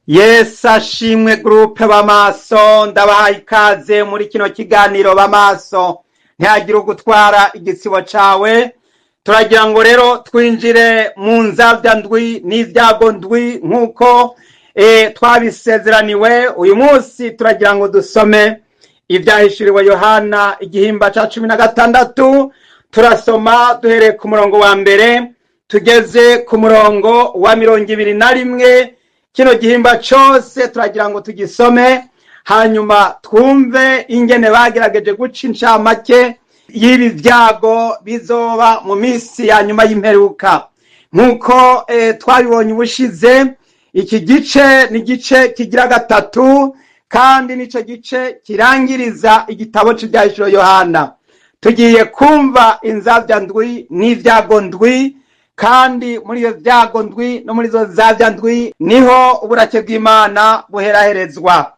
Yesu ashimwe groupe b'amaso, ndabahaye ikaze muri kino kiganiro b'amaso. Ntihagire ugutwara igitsibo cawe. Turagira ngo rero twinjire mu nzavya ndwi n'ivyago ndwi nk'uko twabisezeraniwe. Uyu munsi turagira ngo dusome ivyahishuriwe Yohana igihimba ca 16. Turasoma duhereye ku murongo wa mbere tugeze ku murongo wa 21. Kino gihimba cose turagira ngo tugisome, hanyuma twumve ingene bagerageje guca incamake y'ibi vyago bizoba mu misi ya nyuma y'imperuka. Nk'uko twabibonye ubushize, iki gice ni igice kigira gatatu, kandi nico gice kirangiriza igitabo c'ivyahishuriwe Yohana. Tugiye kumva inzavya ndwi n'ivyago ndwi, kandi muri iyo vyago ndwi no muri zo zavya ndwi niho uburake bw'Imana buheraherezwa.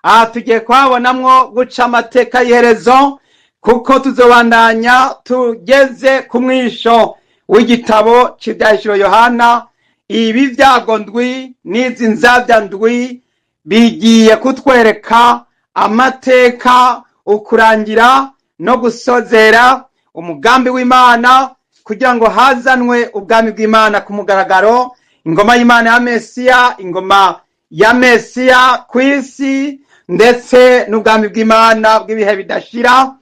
Aha tugiye kuhabonamwo guca amateka y'iherezo, kuko tuzobandanya tugeze ku mwisho w'igitabo c'ivyahishuriwe Yohana. Ibi vyago ndwi n'izi nzavya ndwi bigiye kutwereka amateka, ukurangira no gusozera umugambi w'Imana, kugira ngo hazanwe ubwami bw'Imana ku mugaragaro, ingoma y'Imana ya Mesiya, ingoma ya Mesiya kw'isi, ndetse n'ubwami bw'Imana bw'ibihe bidashira.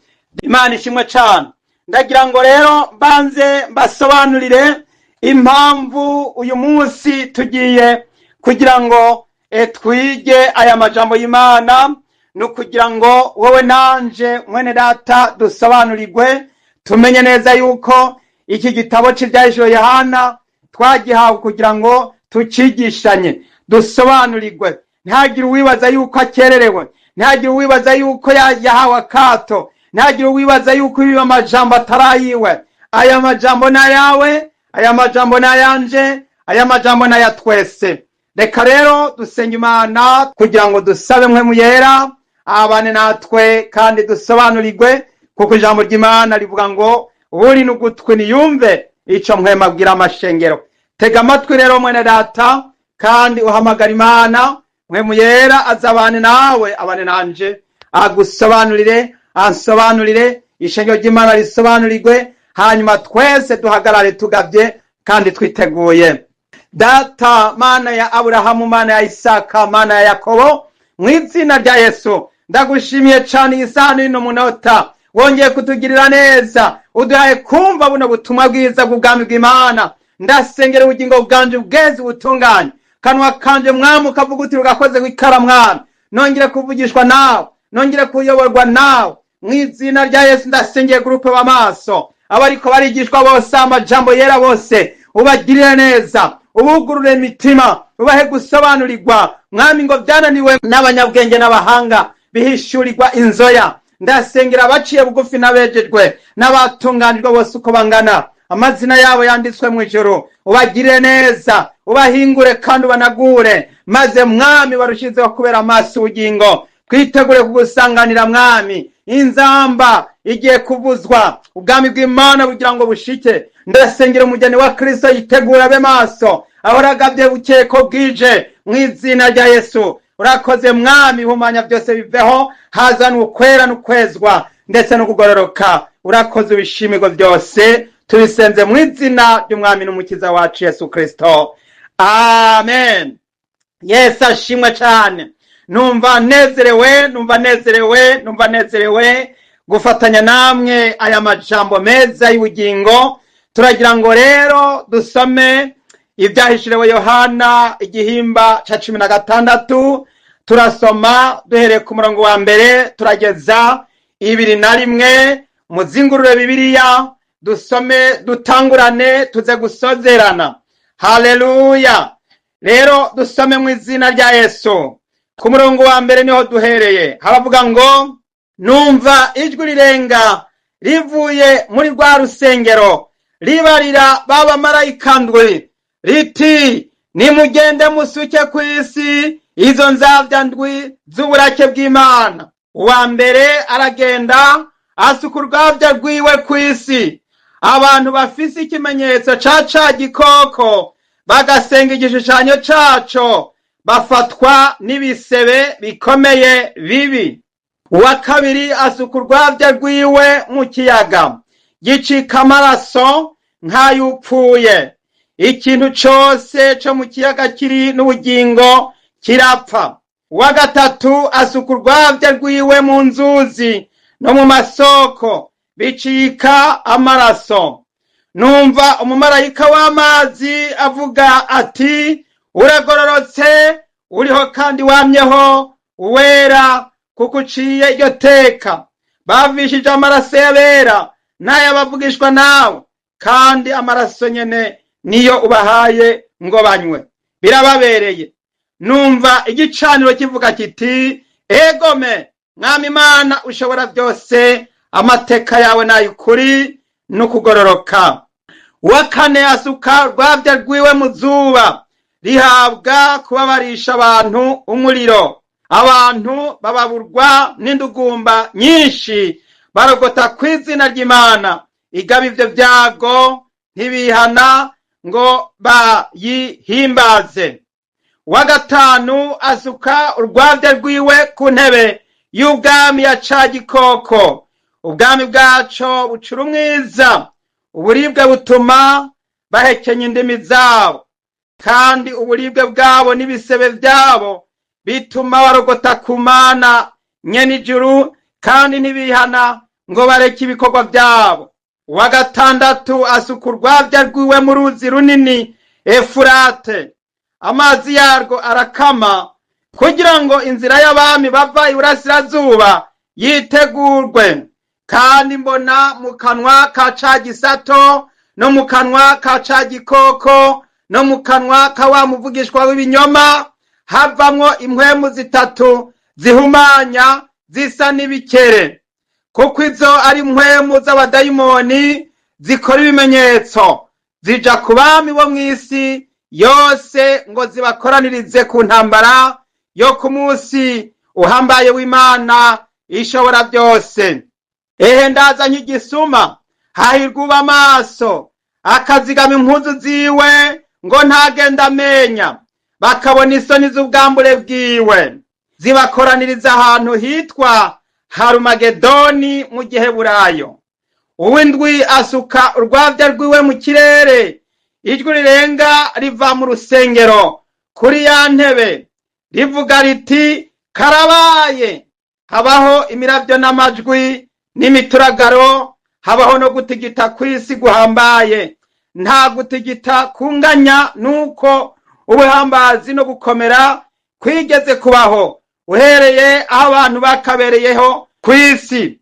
Imana ishimwe cane. Ndagira ngo rero mbanze mbasobanurire impamvu uyu munsi tugiye kugira ngo twige aya majambo y'Imana, no kugira ngo wowe nanje mwene data dusobanurirwe, tumenye neza yuko iki gitabo c'ivyahishuriwe Yohana twagihawe kugira ngo tucigishanye, dusobanurirwe. Ntihagire uwibaza yuko akererewe, ntihagire uwibaza yuko yahawe akato, ntihagire uwibaza yuko ibi amajambo atarayiwe. Aya majambo ni ayawe, aya majambo ni ayanje, aya majambo ni aya twese. Reka rero dusenga Imana kugira ngo dusabe mpwemu yera abane natwe kandi dusobanurirwe, kuko ijambo ry'Imana rivuga ngo uri n'ugutwi niyumve ico mpwemu abwira amashengero. Tega amatwi rero mwene data, kandi uhamagara Imana, mpwemu yera azabane nawe, abane nanje, agusobanurire, ansobanurire, ishengero ry'Imana risobanurirwe, hanyuma twese duhagarare tugavye kandi twiteguye. Data, Mana ya Aburahamu, Mana ya Isaka, Mana ya Yakobo, mw'izina rya Yesu ndagushimiye cane isaha n'ino munota wongeye kutugirira neza, uduhaye kumva buno butumwa bwiza bw'ubwami bw'Imana. Ndasengera ubugingo bwanje bweze butunganye, kanwa kanje Mwami ukavuga uti ugakoze w'ikara Mwami, nongere kuvugishwa nawe, nongere kuyoborwa nawe, mw'izina rya Yesu. Ndasengeye groupe b'amaso, abariko barigishwa bose amajambo yera bose, ubagirire neza, ubugurure imitima, ubahe gusobanurirwa Mwami, ngo vyananiwe n'abanyabwenge n'abahanga bihishurirwa inzoya. Ndasengera abaciye bugufi n'abejejwe n'abatunganijwe bose uko bangana, amazina yabo yanditswe mw'ijuru, ubagirire neza, ubahingure kandi ubanagure, maze Mwami barushizeho kubera amaso ubugingo. Twitegure kugusanganira Mwami, inzamba igiye kuvuzwa, ubwami bw'Imana bugira ngo bushike. Ndasengera umugeni wa Kristo yitegura abe maso, ahoragavye bukeye ko bwije, mw'izina rya Yesu. Urakoze Mwami, humanya byose biveho, hazana ukwera n'ukwezwa ndetse no kugororoka. Urakoze ibishimirwa byose tubisenze mw'izina ry'Umwami n'umukiza wacu Yesu Kristo, amen. Yesu ashimwe cane. Numva nezerewe gufatanya namwe aya majambo meza y'ubugingo. Turagira ngo rero dusome ivyahishuriwe Yohana igihimba ca 16. Turasoma duhereye ku murongo wa mbere turageza 21. Muzingurure Bibiliya dusome, dutangurane tuze gusozerana. Haleluya. Rero dusome mu izina rya Yesu. Ku murongo wa mbere niho duhereye, haravuga ngo numva ijwi rirenga rivuye muri rwa rusengero ribarira baba marayika ndwi riti, nimugende musuke kw'isi izo nzavya ndwi z'uburake bw'Imana. Uwa mbere aragenda asuka urwavya rwiwe kw'isi, abantu bafise ikimenyetso ca gikoko bagasenga igishushanyo caco bafatwa n'ibisebe bikomeye bibi. Uwa kabiri asuka urwabya rwiwe mu kiyaga, gicika amaraso nk'ayupfuye. Ikintu cose co mu kiyaga kiri n'ubugingo kirapfa. Uwa gatatu asuka urwabya rwiwe mu nzuzi no mu masoko, bicika amaraso. Numva umumarayika w'amazi avuga ati, uragororotse, uriho kandi wamyeho, uwera, kuko uciye iryo teka. Bavishije amaraso y'abera n'ay'abavugishwa nawe, kandi amaraso nyene niyo ubahaye ngo banywe. Birababereye. Numva igicaniro kivuga kiti, egome, Mwami Imana ushobora byose, amateka yawe n'ay'ukuri n'ukugororoka. Uwa kane asuka urwabya rwiwe mu zuba, rihabwa kubabarisha abantu umuriro. Abantu bababurwa n'indugumba nyinshi, barogota kw'izina ry'Imana, igaba ivyo vyago ntibihana ngo bayihimbaze. Uwa gatanu asuka urwabya rwiwe ku ntebe y'ubwami ya ca gikoko. Ubwami bwaco bucura umwiza, uburibwe butuma bahekenya indimi zabo, kandi uburibwe bwabo n'ibisebe vyabo bituma barogota ku Mana nyene ijuru, kandi ntibihana ngo bareke ibikorwa vyabo. Uwa gatandatu asuka urwabya rwiwe mu ruzi runini Efurate, amazi yarwo arakama, kugira ngo inzira y'abami bava iburasirazuba yitegurwe. Kandi mbona mu kanwa ka ca gisato, no mu kanwa ka ca gikoko, no mu kanwa ka wa muvugishwa w'ibinyoma, havamwo impwemu zitatu zihumanya zisa n'ibikere. Kuko izo ari impwemu z'abadayimoni zikora ibimenyetso, zija ku bami bo mw'isi yose ngo zibakoranirize ku ntambara yo ku munsi uhambaye w'Imana ishobora byose. Ehe ndaza nk'igisuma, hahirwa uba amaso, akazigama impuzu ziwe ngo ntagenda amenya, bakabona isoni z'ubwambure bwiwe. Zibakoraniriza ahantu hitwa Harumagedoni mu Giheburayo. Uw'indwi asuka urwabya rwiwe mu kirere, ijwi rirenga riva mu rusengero kuri ya ntebe, rivuga riti, karabaye. Habaho imiravyo n'amajwi n'imituragaro, habaho no gutigita kw'isi guhambaye. Nta gutigita kunganya nuko ubuhambazi no gukomera kwigeze kubaho, uhereye aho abantu bakabereyeho kw'isi.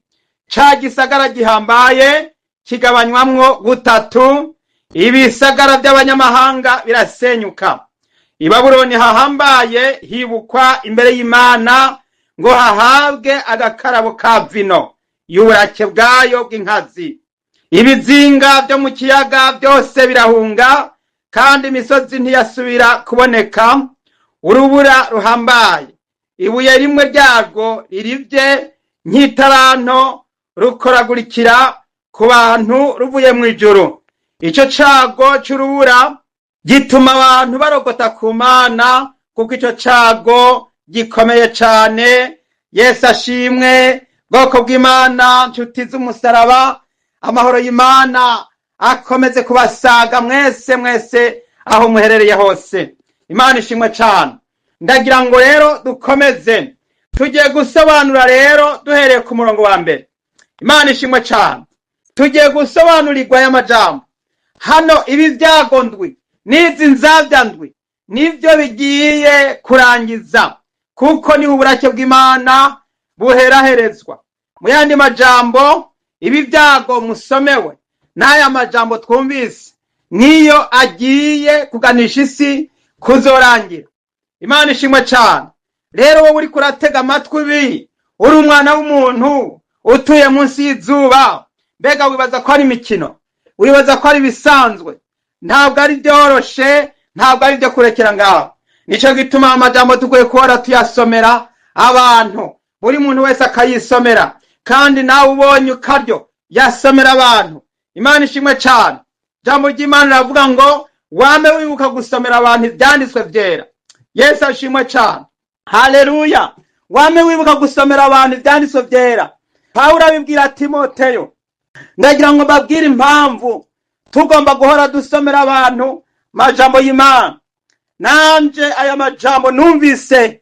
Ca gisagara gihambaye kigabanywamwo gutatu, ibisagara by'abanyamahanga birasenyuka. I Babuloni hahambaye hibukwa imbere y'Imana ngo hahabwe agakarabo ka vino y'uburake bwayo bw'inkazi. Ibizinga byo mu kiyaga byose birahunga, kandi imisozi ntiyasubira kuboneka. Urubura ruhambaye, ibuye rimwe ryarwo ririvye nk'itaranto, rukoragurikira ku bantu ruvuye mu ijuru. Ico cago c'urubura gituma abantu barogota ku Mana, kuko ico cago gikomeye cane. Yesu ashimwe. Bwoko bw'Imana, nshuti z'umusaraba, amahoro y'Imana akomeze kubasaga mwese aho muherereye hose. Imana ishimwe cane. Ndagira ngo rero dukomeze, tugiye gusobanura rero duhereye ku murongo wa mbere. Imana ishimwe cane. Tugiye gusobanurirwa y'amajambo. Hano ibi vyago ndwi n'izi nzavya ndwi nivyo bigiye kurangiza, kuko ni uburake bw'Imana buheraherezwa. Mu yandi majambo, ibi vyago musomewe n'aya majambo twumvise niyo agiye kuganisha isi kuzorangira. Imana ishimwe cane. Rero wowe uri kuratega amatwi ibi, uri umwana w'umuntu utuye munsi y'izuba, mbega wibaza ko ari imikino? Wibaza ko ari bisanzwe? Ntabwo ari byoroshe, ntabwo ari byo kurekera ngaho. Nico gituma amajambo tugoye kuhora tuyasomera abantu, buri muntu wese akayisomera, kandi nawe ubonye ukaryo yasomera abantu. Imana ishimwe cane. Jambo ry'Imana ravuga ngo wame wibuka gusomera abantu ivyanditswe vyera. Yesu ashimwe cyane. Haleluya. Wame wibuka gusomera abantu ibyanditswe byera. Pawulo abibwira Timoteyo, ndagira ngo mbabwire impamvu tugomba guhora dusomera abantu majambo y'Imana. Nanje aya majambo numvise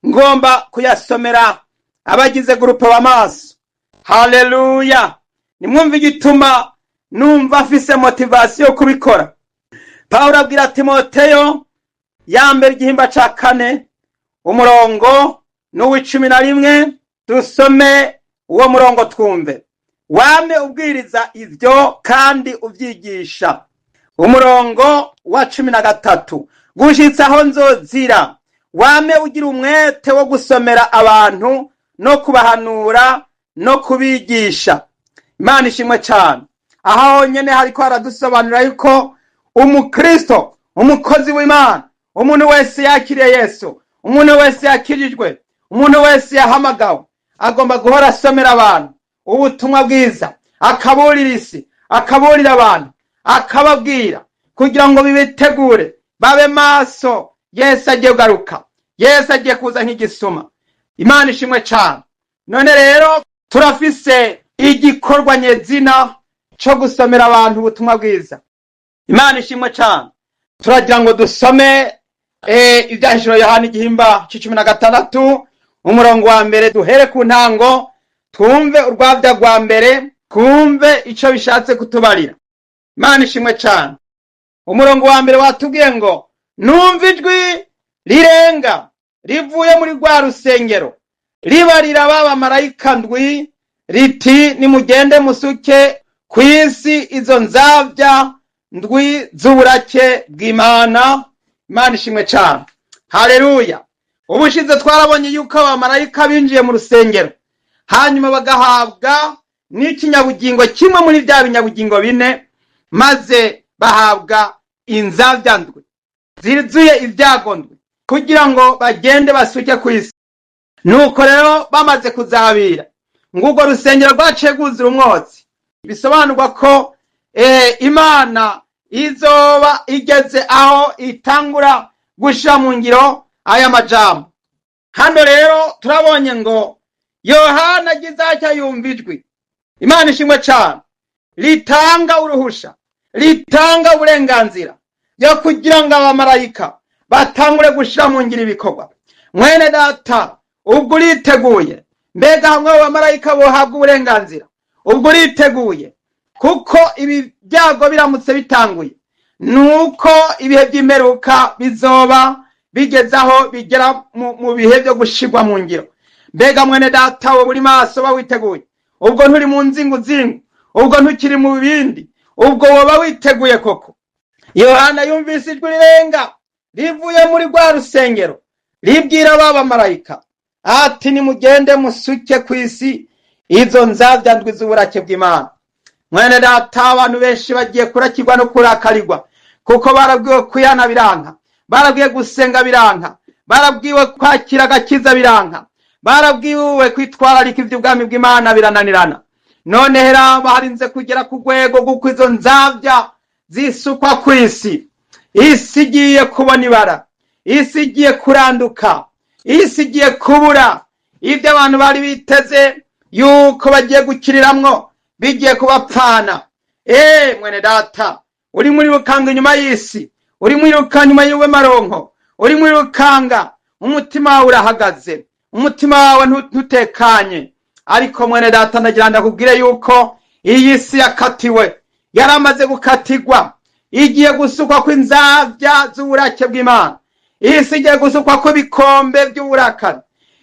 ngomba kuyasomera abagize groupe w'amaso. Haleluya. Nimwumva igituma numva afise motivation kubikora. Pawulo abwira Timoteyo ya mbere igihimba ca 4 umurongo n'uw'11, dusome uwo murongo twumve. Wame ubwiriza ivyo kandi uvyigisha. Umurongo wa 13, gushitsa aho nzozira. Wame ugira umwete wo gusomera abantu no kubahanura no kubigisha. Imana ishimwe cyane. Aho nyene hariko haradusobanurira yuko umukristo, umukozi w'Imana, umuntu wese yakiriye Yesu, umuntu wese yakirijwe, umuntu wese yahamagawe, agomba guhora asomera abantu ubutumwa bwiza, akaburira isi, akaburira abantu, akababwira kugira ngo bibitegure babe maso. Yesu agiye kugaruka, Yesu agiye kuza nk'igisuma. Imana ishimwe cyane. None rero turafise igikorwa nyezina cyo gusomera abantu ubutumwa bwiza. Imana ishimwe cyane. Turagira ngo dusome ibyahishuro Yohana igihimba c'16 umurongo wa mbere, duhere ku ntango twumve urwabya rwa mbere, twumve ico bishatse kutubarira. Imana ishimwe cyane. Umurongo wa mbere watubwiye ngo, numva ijwi rirenga rivuye muri rwa rusengero ribarira baba marayika ndwi riti, nimugende musuke ku isi izo nzavya ndwi z'uburake bw'Imana. Imana ishimwe cyane. Haleluya. Ubushize twarabonye yuko abamarayika binjiye mu rusengero, hanyuma bagahabwa n'ikinyabugingo kimwe muri bya binyabugingo bine, maze bahabwa inzavya ndwi zizuye ibyago ndwi kugira ngo bagende basuke ku isi. Nuko rero bamaze kuzabira ngubwo rusengero rwaciye rwuzura umwotsi, bisobanurwa ko Imana izoba igeze aho itangura gushira mu ngiro aya majambo. Hano rero turabonye ngo Yohana agize yumva ijwi. Imana ishimwe cyane. Ritanga uruhusha, ritanga uburenganzira yo kugira ngo abamarayika batangure gushira mu ngiro ibikorwa. Mwene data, ubwo uriteguye? Mbega hamwe abamarayika bohabwa uburenganzira? Ubwo uriteguye? Kuko ibi byago biramutse bitanguye, nuko ibihe by'imperuka bizoba bigezaho bigera mu bihe byo gushirwa mu ngiro. Mbega mwene data, wowe uri maso bawiteguye? Ubwo nturi mu nzingu, ubwo ntukiri mu bindi, ubwo woba witeguye koko? Yohana yumvise ijwi rirenga rivuye muri rwa rusengero ribwira baba marayika ati, nimugende musuke ku isi izo nzavya ndwi z'uburake bw'Imana. Mwene data, abantu benshi bagiye kurakirwa no kurakarirwa, kuko barabwiwe kwihana biranka, barabwiwe gusenga biranka, barabwiwe kwakira agakiza biranka, barabwiwe kwitwararika iby'ubwami bw'Imana birananirana. None hera baharinze kugera ku rwego rw'uko izo nzavya zisukwa ku isi. Isi igiye kubona ibara, isi igiye kuranduka, isi igiye kubura ibyo abantu bari biteze yuko bagiye gukiriramwo, bigiye kubapfana. Mwene data, uri muri rukanga inyuma y'isi, uri muri rukanga inyuma y'uwe maronko, uri muri rukanga, umutima wawe urahagaze, umutima wawe ntutekanye. Ariko mwene data, ndagira ndakubwire yuko iyi si yakatiwe, yaramaze gukatirwa, igiye gusukwa kw'inzavya z'uburake bw'Imana. Isi igiye gusukwa ko bikombe by'uburakari,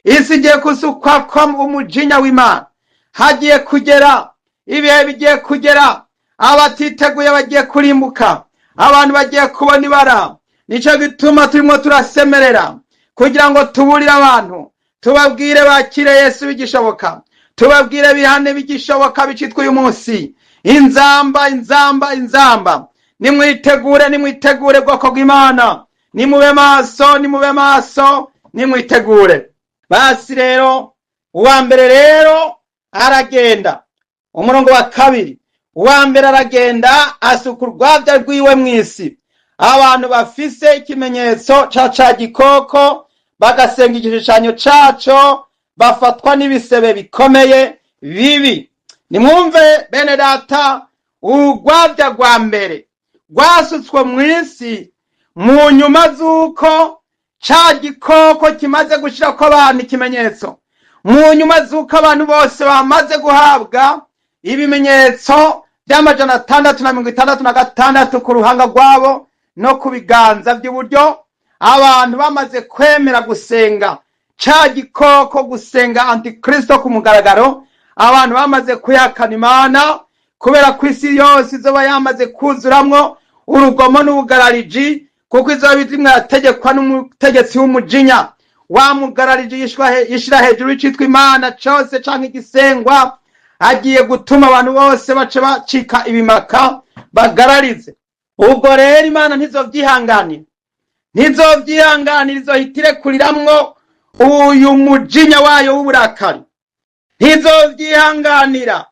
isi igiye gusukwa ko umujinya w'Imana. Hagiye kugera ibihe bigiye kugera, abatiteguye bagiye kurimbuka, abantu bagiye kubona ibara. Nico gituma turimo turasemerera kugira ngo tuburire abantu, tubabwire bakire Yesu bigishoboka, tubabwire bihane bigishoboka bicitwa uyu munsi. Inzamba. Nimwitegure bwoko bw'Imana. Nimube maso, nimwitegure. Basi rero uwa mbere rero aragenda. Umurongo wa kabiri, uwa mbere aragenda asuka urwabya rwiwe mw'isi, abantu bafise ikimenyetso ca gikoko bagasenga igishushanyo caco bafatwa n'ibisebe bikomeye bibi. Nimwumve bene data, urwavya rwa mbere rwasutswe mw'isi mu nyuma z'uko ca gikoko kimaze gushirako abantu ikimenyetso, mu nyuma z'uko abantu bose bamaze guhabwa ibimenyetso vy'amajana 666 ku ruhanga rwabo no ku biganza vy'uburyo. Abantu bamaze kwemera gusenga ca gikoko, gusenga antikristo ku mugaragaro, abantu bamaze kuyakana Imana kubera ko isi yose izoba yamaze kuzuramwo urugomo n'ubugarariji, kuko izoba irimwo yategekwa n'umutegetsi w'umujinya, wa mugarariji yishira hejuru y'icitwa Imana cose canke igisengwa, agiye gutuma abantu bose bace bacika ibimaka bagararize. Ubwo rero Imana ntizovyihanganira, izohitire kuriramwo uyu mujinya wayo w'uburakari, ntizovyihanganira.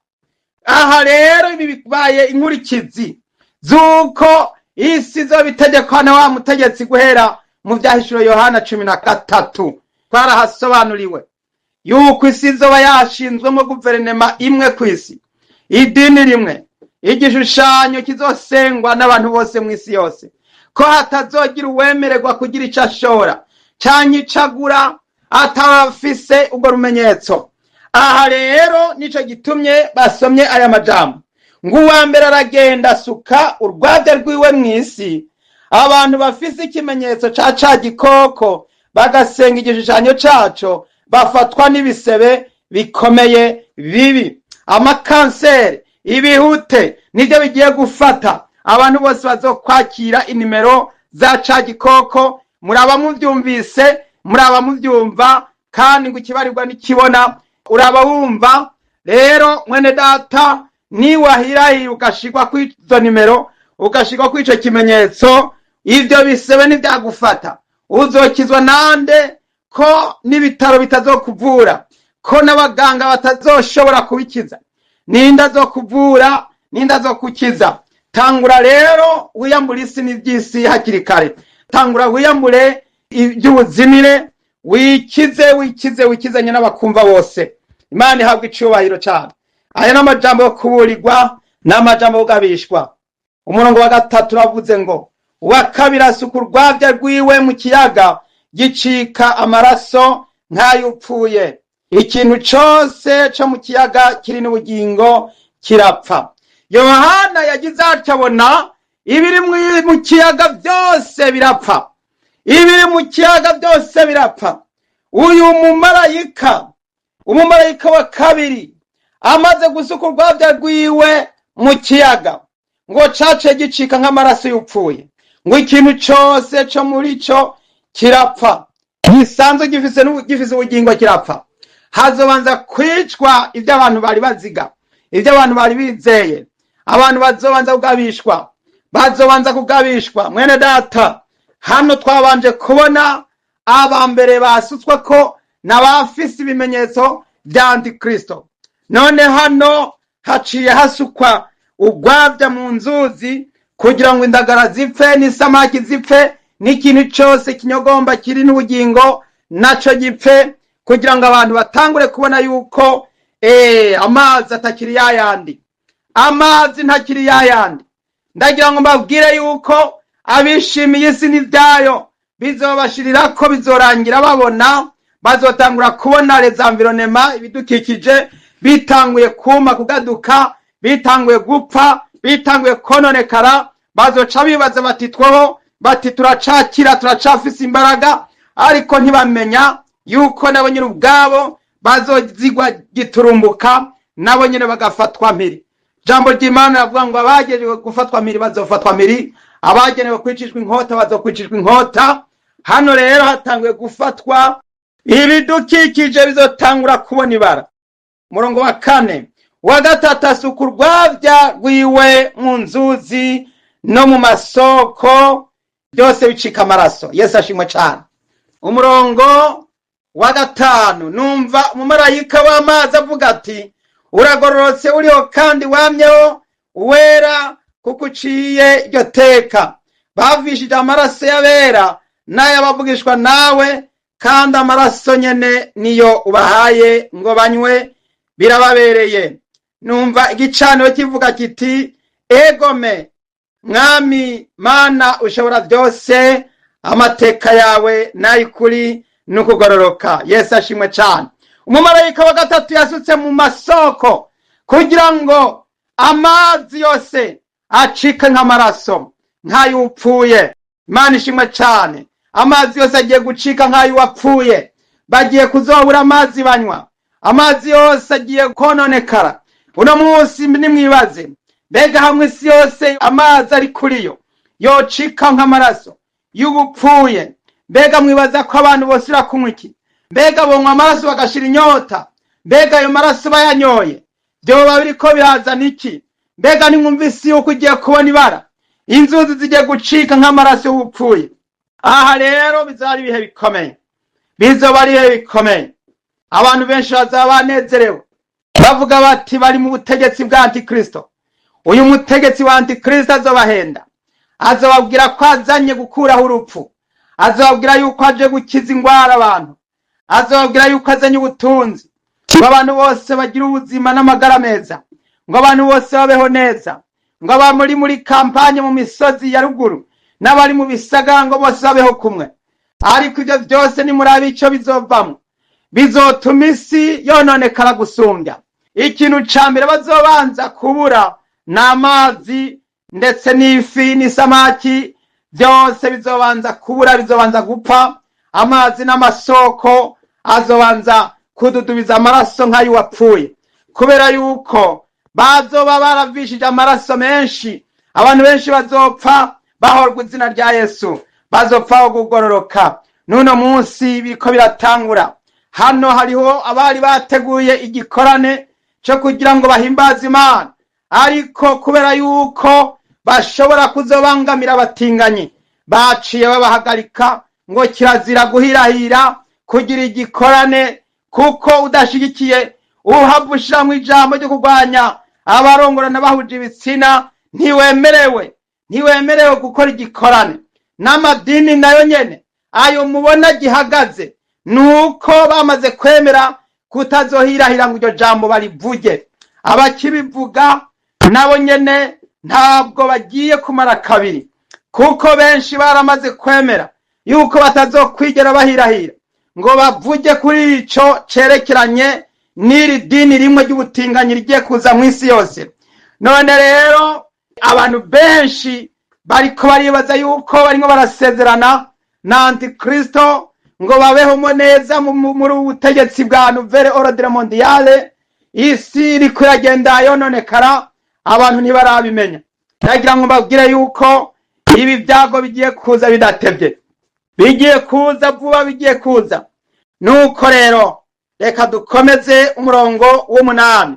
Aha rero ibi bibaye inkurikizi z'uko isi izoba itegekwa na wa mutegetsi guhera mu Vyahishuriwe Yohana 13. Twarahasobanuriwe yuko isi izoba yashinzwemo guverinema imwe kw'isi, idini rimwe, igishushanyo kizosengwa n'abantu bose mw'isi yose, ko hatazogira uwemererwa kugira ico ashora canke ico agura atarafise ubwo rumenyetso. Aha rero nico gitumye basomye aya majambo ngo uwa mbere aragenda asuka urwavya rwiwe mw'isi, abantu bafise ikimenyetso ca gikoko bagasenga igishushanyo caco bafatwa n'ibisebe bikomeye bibi. Amakanseri, ibihute nivyo bigiye gufata abantu bose bazokwakira inimero za ca gikoko. Muraba muvyumvise, muraba muvyumva, kandi ngo ikibarirwa nikibona uraba wumva. Rero mwene data, niwahirahira ugashirwa kw'izo nimero, ugashirwa kw'ico kimenyetso, ivyo bisebe ntivyagufata. Uzokizwa nande? Ko n'ibitaro bitazokuvura, ko n'abaganga batazoshobora kubikiza. Ninde azokuvura? Ninde azokukiza? Tangura rero wiyambure isi n'ivy'isi hakiri kare. Tangura wiyambure ivy'ubuzimire, wikizanye n'abakumva bose. Imana ihabwa icubahiro cyane. Aya n'amajambo yo kuburirwa n'amajambo yo kugabishwa. Umurongo wa 3 uravuze ngo uwa kabiri asuka urwavya rwiwe mu kiyaga gicika amaraso nk'ayupfuye. Ikintu cose co mu kiyaga kiri n'ubugingo kirapfa. Yohana yagize atabona ibiri mu kiyaga byose birapfa, ibiri mu kiyaga byose birapfa. Uyu umumarayika wa kabiri amaze gusuka urwavya rwiwe mu kiyaga ngo cace gicika nk'amaraso y'upfuye, ngo ikintu cose co muri co kirapfa, gisanzwe gifise ubugingo kirapfa. Hazobanza kwicwa ivyo abantu bari baziga, ivyo abantu bari bizeye. Abantu bazobanza kugabishwa. Mwene data, hano twabanje kubona aba mbere basutswe ko n'abafise ibimenyetso vya antikristo. None hano haciye hasukwa urwavya mu nzuzi kugira ngo indagara zipfe n'isamaki zipfe n'ikintu cose kinyogomba kiri n'ubugingo naco gipfe, kugira ngo abantu batangure kubona yuko amazi atakiri yayandi, amazi ntakiri yayandi. Ndagira ngo mbabwire yuko abishimiye isi n'ivyayo bizobashirirako, bizorangira babona, bazotangura kubona les environnements, ibidukikije bitanguye kuma kugaduka, bitanguye gupfa, bitanguye kononekara. Bazoca bibaza bati turacakira, turacafise imbaraga, ariko ntibamenya yuko nabo nyine ubwabo bazozigwa giturumbuka, nabo nyine bagafatwa mpiri. Jambo ry'Imana yavuga ngo abagenewe gufatwa mpiri bazofatwa mpiri, abagenewe kwicishwa inkota bazokwicishwa inkota. Hano rero hatanguye gufatwa ibidukikije, bizotangura kubona ibara. Murongo wa 4 wa 3 asuka urwavya rwiwe mu nzuzi no mu masoko, byose bicika amaraso. Yesu ashimwe cyane. Umurongo wa 5 numva umumarayika w'amazi avuga ati, uragororotse uriho kandi wamyeho uwera, kuko uciye iryo teka. bavishije amaraso y'abera n'ay'abavugishwa nawe, kandi amaraso nyene niyo ubahaye ngo banywe, birababereye. Numva igicaniro kivuga kiti, egome mwami mana ushobora byose, amateka yawe n'ay'ukuri n'ukugororoka. Yesu ashimwe cyane. Umumarayika wa gatatu yasutse mu masoko kugira ngo amazi yose acike nk'amaraso nk'ay'upfuye. Imana ishimwe cyane. Amazi yose agiye gucika nk'ay'uwapfuye. Bagiye kuzobura amazi banywa, amazi yose agiye kononekara. Uno munsi nimwibaze, mbega hamwe isi yose amazi ari kuri yo yocika nk'amaraso y'ubupfuye, mbega mwibaza ko abantu bose irakunywa iki? Mbega bonywa amaraso bagashira inyota? Mbega ayo maraso bayanyoye byoba biriko birazana iki? Mbega nimwumvise yuko ugiye kubona ibara, inzuzi zigiye gucika nk'amaraso y'ubupfuye. Aha rero bizari ibihe bikomeye, bizoba ari ibihe bikomeye. Abantu benshi bazaba banezerewe bavuga bati bari mu butegetsi bwa Antikristo. Uyu mutegetsi wa Antikristo azobahenda, azobabwira ko azanye gukuraho urupfu, azobabwira yuko aje gukiza ingwara abantu, azobabwira yuko azanye ubutunzi, ngo abantu bose bagira ubuzima n'amagara meza, ngo abantu bose babeho neza, ngo abari muri kampanye mu misozi ya ruguru n'abari mu bisagara ngo bose babeho kumwe. Ariko ibyo byose nimurabe ico bizovamwo, bizotuma isi yononekara gusumbya. Ikintu ca mbere bazobanza kubura n'amazi, ndetse n'ifi n'isamaki byose bizobanza kubura, bizobanza gupfa. Amazi n'amasoko azobanza kududubiza amaraso nk'ay'uwapfuye, kubera yuko bazoba baravishije amaraso menshi. Abantu benshi bazopfa bahorwa izina rya Yesu, bazopfa kugororoka. Nuno munsi biriko biratangura. Hano hariho abari bateguye igikorane cyo kugira ngo bahimbaze Imana, ariko kubera yuko bashobora kuzobangamira abatinganyi, baciye babahagarika ngo kirazira guhirahira kugira igikorane, kuko udashigikiye uhavushira mu ijambo ryo kurwanya abarongorana bahuje ibitsina ntiwemerewe gukora igikorane. N'amadini nayo nyene ayo mubona gihagaze nuko bamaze kwemera kutazohirahira ngo iryo jambo barivuge. Abakibivuga nabo nyene ntabwo bagiye kumara kabiri, kuko benshi baramaze kwemera yuko batazokwigera bahirahira ngo bavuge kuri ico cerekeranye n'iri dini rimwe ry'ubutinganyi rigiye kuza mu isi yose. None rero abantu benshi bariko baribaza yuko barimo barasezerana na Antikristo ngo babeho neza muri ubutegetsi bwa Nouvelle Ordre Mondiale. Isi iriko iragenda yononekara, abantu ntibarabimenya. Ndagira ngo mbabwire yuko ibi byago bigiye kuza bidatevye, bigiye kuza vuba, bigiye kuza. Nuko rero reka dukomeze umurongo w'8.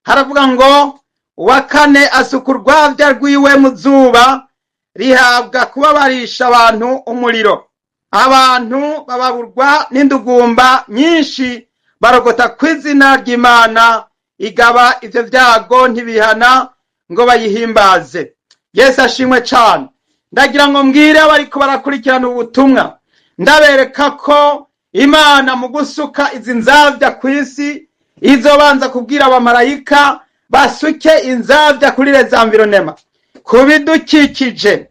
Haravuga ngo uwa kane asuka urwavya rwiwe mu zuba, rihabwa kubabarisha abantu umuriro. Abantu bababurwa n'indugumba nyinshi, barogota kw'izina ry'Imana, igaba ivyo vyago ntibihana ngo bayihimbaze. Yesu ashimwe cyane. Ndagira ngo mbwire abariko barakurikirana ubutumwa, ndabereka ko Imana mu gusuka izi nzavya kw'isi izobanza kubwira abamarayika basuke inzavya kuri les environnements, kubidukikije.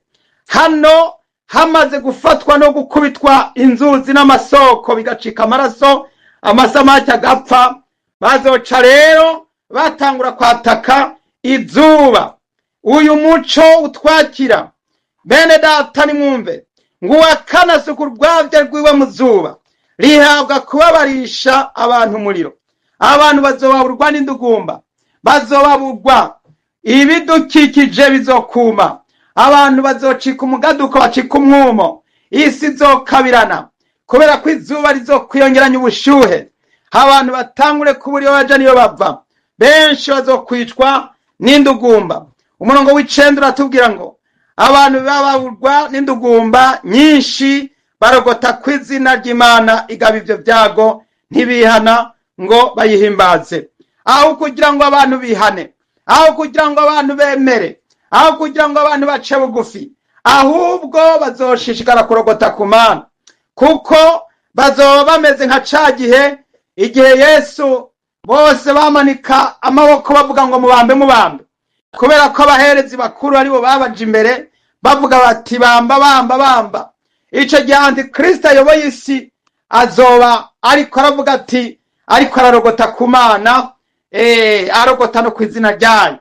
Hano hamaze gufatwa no gukubitwa inzuzi n'amasoko bigacika amaraso, amasamaki agapfa, bazoca rero batangura kwataka izuba. Uyu muco utwakira bene data nimwumve, ngo uwa kane asuka urwavya rwiwe mu zuba, rihabwa kubabarisha abantu umuriro. Abantu bazobaburwa n'indugumba, bazobaburwa ibidukikije bizokuma, abantu bazocika umugaduko bacika umwumo, isi izokabirana kubera ko izuba rizokwiyongeranya ubushuhe. Abantu batangure kubura iyo baja niyo bava, benshi bazokwicwa n'indugumba. Umurongo w'9 uratubwira ngo abantu bababurwa n'indugumba nyinshi, barogota kw'izina ry'Imana, igaba ivyo vyago ntibihana ngo bayihimbaze. Aho kugira ngo abantu bihane, aho kugira ngo abantu bemere, aho kugira ngo abantu bace bugufi, ahubwo bazoshishikara kurogota ku Mana, kuko bazoba bameze nka ca gihe igihe Yesu bose bamanika amaboko bavuga ngo mubambe mubambe, kubera ko abaherezi bakuru aribo babaje imbere bavuga bati bamba bamba bamba. Ico gihe Antikristo ayoboye isi azoba ariko aravuga ati ariko ararogota ku Mana, arogota no kw'izina ryayo.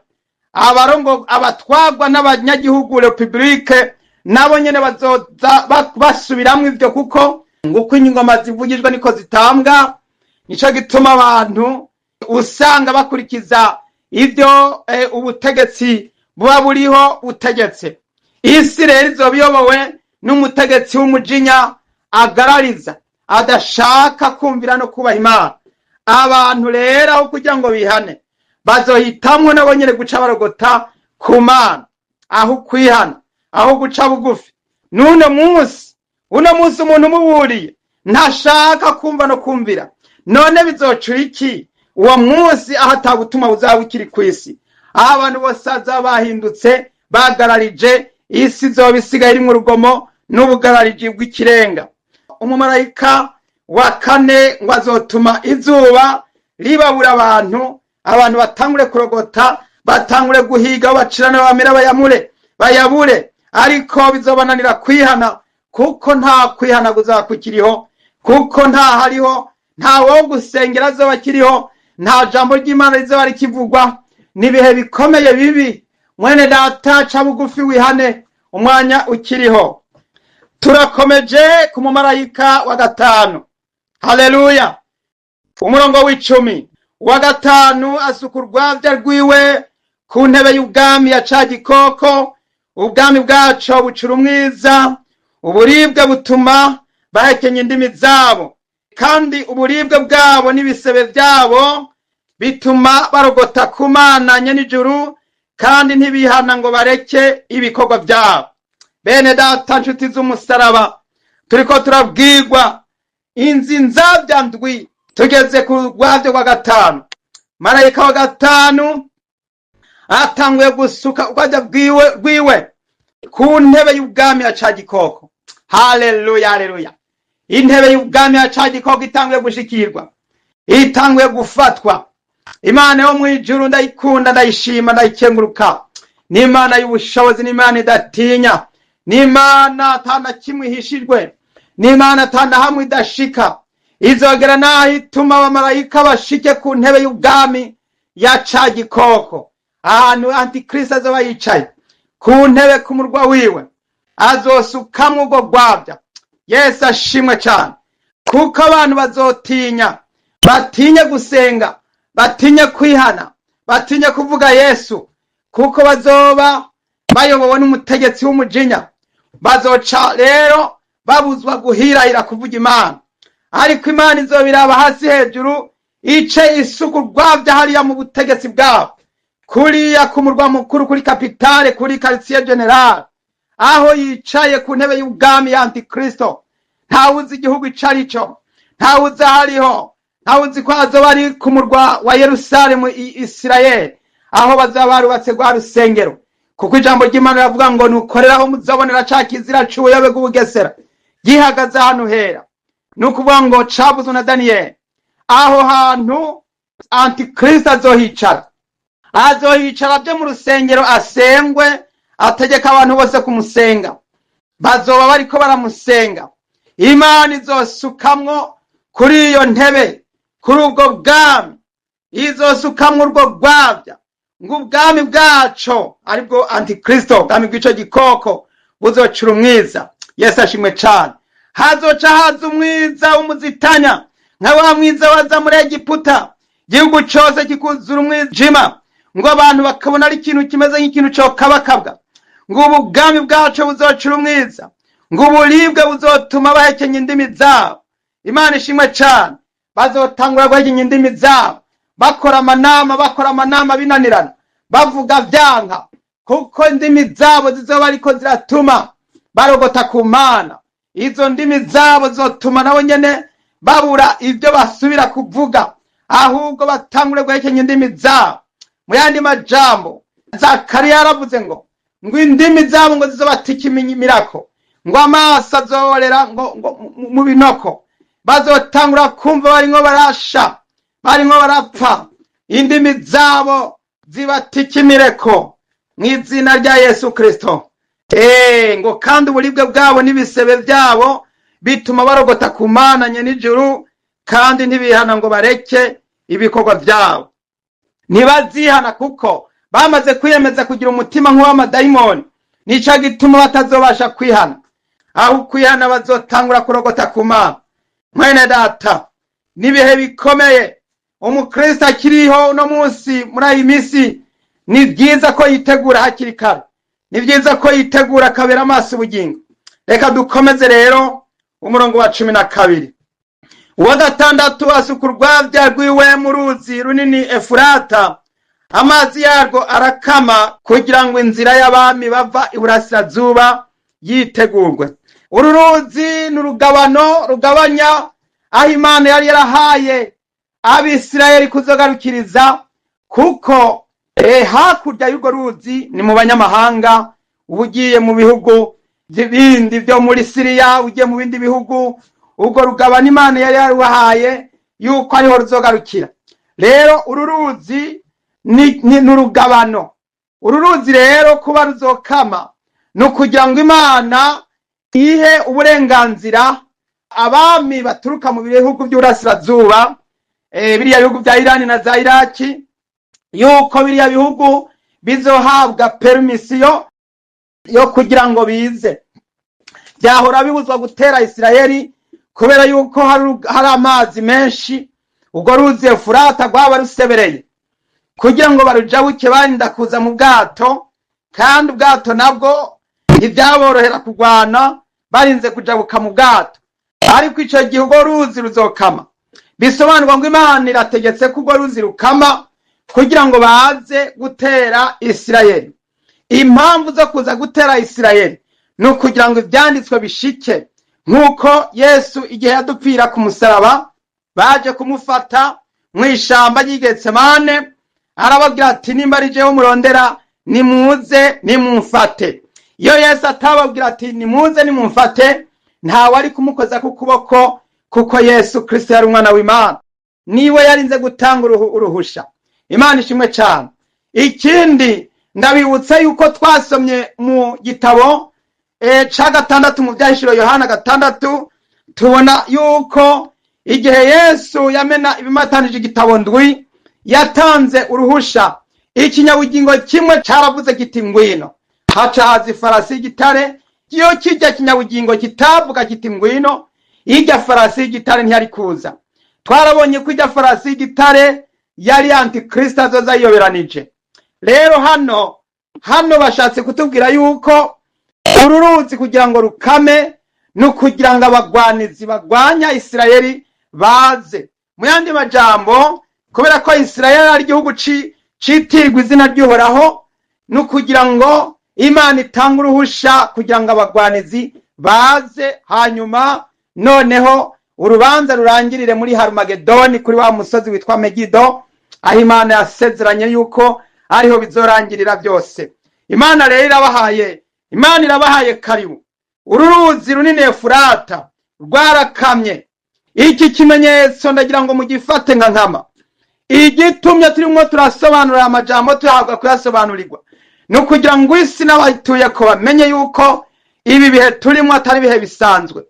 Abarongo abatwagwa n'abanyagihugu republike nabo nyene bazoza basubiramwo ivyo, kuko nguko ingoma zivugijwe niko zitambwa. Nico gituma abantu usanga bakurikiza ivyo ubutegetsi buba buriho butegetse. Isi rero izoba iyobowe n'umutegetsi w'umujinya agarariza, adashaka kumvira no kubaha Imana. Abantu rero aho kugira ngo bihane bazohitamwo nabo nyene guca barogota ku Mana, aho kwihana, aho guca bugufi. Uno munsi umuntu umuburiye ntashaka kumva no kumvira, none bizocura iki uwo munsi aho atabutuma buzaba bukiri kw'isi, aho abantu bose bazaba bahindutse bagararije, isi izoba isigaye irimwo urugomo n'ubugarariji bw'ikirenga. Umumarayika wa kane ngo azotuma izuba ribabura abantu batangure kurogota, batangure guhiga, bacirane bamera bayabure, ariko bizobananira kwihana, kuko nta kwihana kuzaba kukiriho, kuko nta wo gusengera azoba kiriho, nta jambo ry'Imana rizoba rikivugwa. Nibihe bikomeye bibi. Mwene data, ca bugufi wihane, umwanya ukiriho. Turakomeje ku mumarayika wa gatanu. Haleluya. Umurongo w'10. Wa gatanu asuka urwavya rwiwe ku ntebe y'ubwami ya ca gikoko, ubwami bwaco bucura umwiza, uburibwe butuma bahekenya indimi zabo, kandi uburibwe bwabo n'ibisebe byabo bituma barogota ku Mana nyenijuru, kandi ntibihana ngo bareke ibikorwa byabo. Bene data, nshuti z'umusaraba, turiko turabwirwa inzinzabya ndwi. Tugeze ku rwavyo rwa gatanu. Marayika wa gatanu atanguye gusuka urwavya rwiwe ku ntebe y'ubwami ya ca gikoko. Haleluya, haleluya. Intebe y'ubwami ya ca gikoko itanguye gushikirwa, itanguye gufatwa. Imana yo mwijuru ndayikunda, ndayishima, ndayikenguruka. Ni Imana y'ubushobozi, ni Imana idatinya, ni Imana atana kimwe ihishijwe, ni Imana atana hamwe idashika. Izogera naho ituma abamarayika bashike ku ntebe y'ubwami ya ca gikoko, ahantu Antikristo azoba yicaye ku ntebe ku murwa wiwe, azosukamwo urwo rwavya. Yesu ashimwe cane, kuko abantu bazotinya, batinye gusenga, batinye kwihana, batinye kuvuga Yesu, kuko bazoba bayobowe n'umutegetsi w'umujinya. Bazoca rero babuzwa guhirahira kuvuga Imana, ariko Imana izobiraba hasi hejuru, ice isuku urwavya hariya mu butegetsi bwabo, kuriya ku murwa mukuru, kuri kapitale, kuri quartier general, aho yicaye ku ntebe y'ubwami ya Antikristo. Ntawuzi igihugu icarico, ntawuzi ahariho, ntawuzi ko azoba ari ku murwa wa Yerusalemu Isirayeli, aho bazaba barubatse rwa rusengero, kuko ijambo ry'Imana ravuga ngo nukoreraho muzobonera ca kizira c'ubuyobe bw'ubugesera gihagaze ahantu hera. Nukuvuga ngo cabuzwe na Daniyeli, aho hantu Antikristo azohicara byo mu rusengero, asengwe, ategeka abantu bose kumusenga. Bazoba bariko baramusenga. Imana izosukamwo kuri iyo ntebe, kuri ubwo bwami, izosukamwo urwo rwavya, ngo ubwami bwaco aribwo Antikristo, ubwami bw'ico gikoko, buzocura umwiza. Yesu ashimwe cane. Hazoca haza umwiza w'umuzitanya, nka wa mwiza waza muri Egiputa, igihugu cose kikuzura umwijima, ngo abantu bakabona ari ikintu kimeze nk'ikintu co kabakabwa. Ngo ubwami bwaco buzocura umwiza, ngo uburibwe buzotuma bahekenya indimi zabo. Imana ishimwe cane. Bazotangura guhekenya indimi zabo, bakora amanama binanirana, bavuga vyanka, kuko indimi zabo zizoba ariko ziratuma barogota ku Mana. Izo ndimi zabo zotuma nabo nyene babura ivyo basubira kuvuga, ahubwo batangure guhekenya indimi zabo. Mu yandi majambo, Zakariya yaravuze ngo ngo indimi zabo ngo zizobatikimimirako, ngo amaso azoborera ngo mu binoko, bazotangura kumva barimwo barasha, barimwo barapfa, indimi zabo zibatikimireko mw'izina rya Yesu Kristo. Ngo kandi uburibwe bwabo n'ibisebe byabo bituma barogota ku Mana nyenijuru, kandi ntibihana ngo bareke ibikorwa byabo. Ntibazihana kuko bamaze kwiyemeza kugira umutima nk'uw'amadayimoni, nica gituma batazobasha kwihana. Aho kwihana bazotangura kurogota ku Mana. Mwene data, nibihe bikomeye umukristo akiriho no munsi muri iyi misi, ni byiza ko yitegura hakiri kare, ni byiza ko yitegura akabera amaso ubugingo. Reka dukomeze rero umurongo wa 12. Uwa gatandatu asuka urwabya rwiwe mu ruzi runini Efurata, amazi yarwo arakama kugira ngo inzira y'abami bava iburasirazuba yitegurwe. Uru ruzi n'urugabano rugabanya aho Imana yari yarahaye Abisirayeli kuzogarukiriza, kuko hakurya y'urwo ruzi ni mu banyamahanga. Ubugiye mu bihugu bindi byo muri Siriya, ugiye mu bindi bihugu, urwo rugabano Imana yari yaruhaye yuko ariho ruzogarukira. Rero uru ruzi ni urugabano. Uru ruzi rero kuba ruzokama no kugira ngo Imana ihe uburenganzira abami baturuka mu bihugu by'urasirazuba, biriya bihugu bya Irani na za Iraki, yuko biriya bihugu bizohabwa permission yo kugira ngo bize. Byahora bibuzwa gutera Isirayeli kubera yuko hari amazi menshi, urwo ruzi Efurata rwaba rusebereye, kugira ngo barujabuke barinda kuza mu bwato, kandi ubwato nabwo ntibyaborohera kurwana barinze kujabuka mu bwato. Ariko ico gihe urwo ruzi ruzokama, bisobanurwa ngo Imana irategetse ko urwo ruzi rukama kugira ngo baze gutera Isirayeli. Impamvu zo kuza gutera Isirayeli ni ukugira ngo ivyanditswe bishike, nk'uko Yesu igihe yadupfira ku musaraba baje kumufata mw'ishamba ry'i Getsemane, arababwira ati nimba ari jewe murondera nimuze nimumfate. Iyo Yesu atababwira ati nimuze nimumfate, ntawe ari kumukoza ku kuboko, kuko Yesu Kristo yari umwana w'Imana, niwe yarinze gutanga uruhusha. Imana ishimwe cyane. Ikindi ndabibutsa yuko twasomye mu gitabo ca gatandatu mu Vyahishuro Yohana 6, tubona yuko igihe Yesu yamena ibimatanije igitabo ndwi, yatanze uruhusha. Ikinyabugingo kimwe caravuze kiti ngwino, haca haza ifarasi y'igitare. Iyo kijya kinyabugingo kitavuga kiti ngwino, irya farasi y'igitare ntiyari kuza. Twarabonye ko irya farasi y'igitare yari Antikristo azoza yiyoberanije. Rero hano bashatse kutubwira yuko uru ruzi kugira ngo rukame no kugira ngo abagwanizi bagwanya Isirayeli baze. Mu yandi majambo, kubera ko Isirayeli ari igihugu citirwa izina ry'Uhoraho, no kugira ngo Imana itanga uruhusha kugira ngo abagwanizi baze, hanyuma noneho urubanza rurangirire muri Harumagedoni, kuri wa musozi witwa Megido, aho Imana yasezeranye yuko ariho bizorangirira byose. Imana irabahaye karibu. Uru ruzi runini Efurata rwarakamye. Iki kimenyetso ndagira ngo mugifate nka nkama. Igitumye turimo turasobanura amajambo tuhabwa kuyasobanurirwa, no kugira ngo isi n'abatuye ko bamenye yuko ibi bihe turimo atari bihe bisanzwe.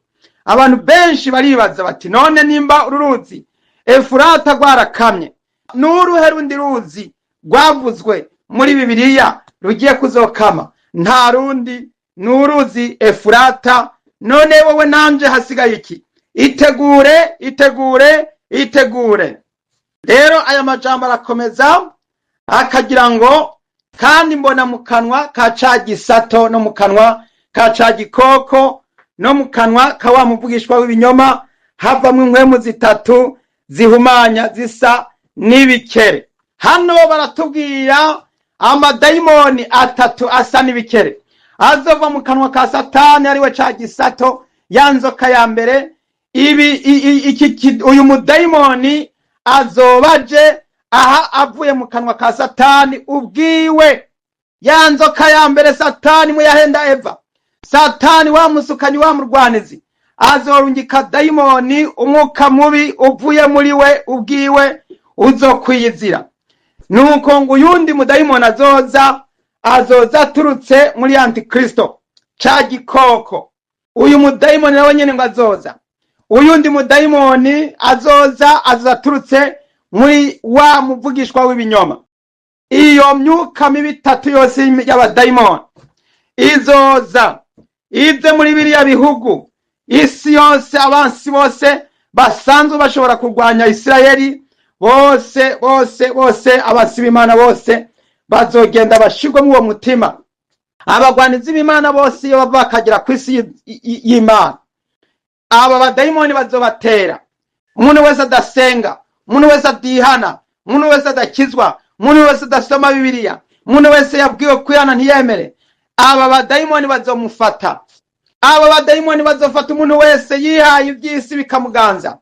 Abantu benshi baribaza bati, none nimba uru ruzi Efurata rwarakamye, n'uruhe rundi ruzi rwavuzwe muri Bibiliya rugiye kuzokama? Nta rundi, n'uruzi Efurata. None wowe nanje hasigaye iki? Itegure. Rero aya majambo arakomeza akagira ngo, kandi mbona mu kanwa ka ca gisato no mu kanwa ka ca gikoko no mu kanwa ka wa muvugishwa w'ibinyoma havamwe impwemu zitatu zihumanya zisa n'ibikere. Hano baratubwira amadayimoni atatu asa n'ibikere azova mu kanwa ka Satani, ariwe ca gisato, ya nzoka ya mbere. Uyu mudayimoni azobaje aha avuye mu kanwa ka Satani ubwiwe. ya nzoka ya mbere Satani mu yahenda Eva, Satani wa musukanyi wa murwanizi, azorungika dayimoni, umwuka mubi uvuye muri we ubwiwe uzokwiyizira. Nuko ngo uyundi mudayimoni azoza aturutse muri Antikristo, ca gikoko. Uyu mudayimoni nawe nyene ngo azoza. Uyundi mudayimoni azoza aturutse muri wa muvugishwa w'ibinyoma. Iyo myuka mibi itatu yose y'abadayimoni izoza ize muri biriya bihugu, isi yose, abansi bose basanzwe bashobora kurwanya Isirayeli, bose abasi b'Imana bose bazogenda bashirwe mu uwo mutima. Abagwanizi b'Imana bose iyo bava bakagera ku isi y'Imana, aba badayimoni bazobatera. Umuntu wese adasenga, umuntu wese adihana, umuntu wese adakizwa, umuntu wese adasoma Bibiliya, umuntu wese yabwiwe kwihana ntiyemere, aba badayimoni bazomufata. Aba badayimoni bazofata umuntu wese yihaye iby'isi bikamuganza,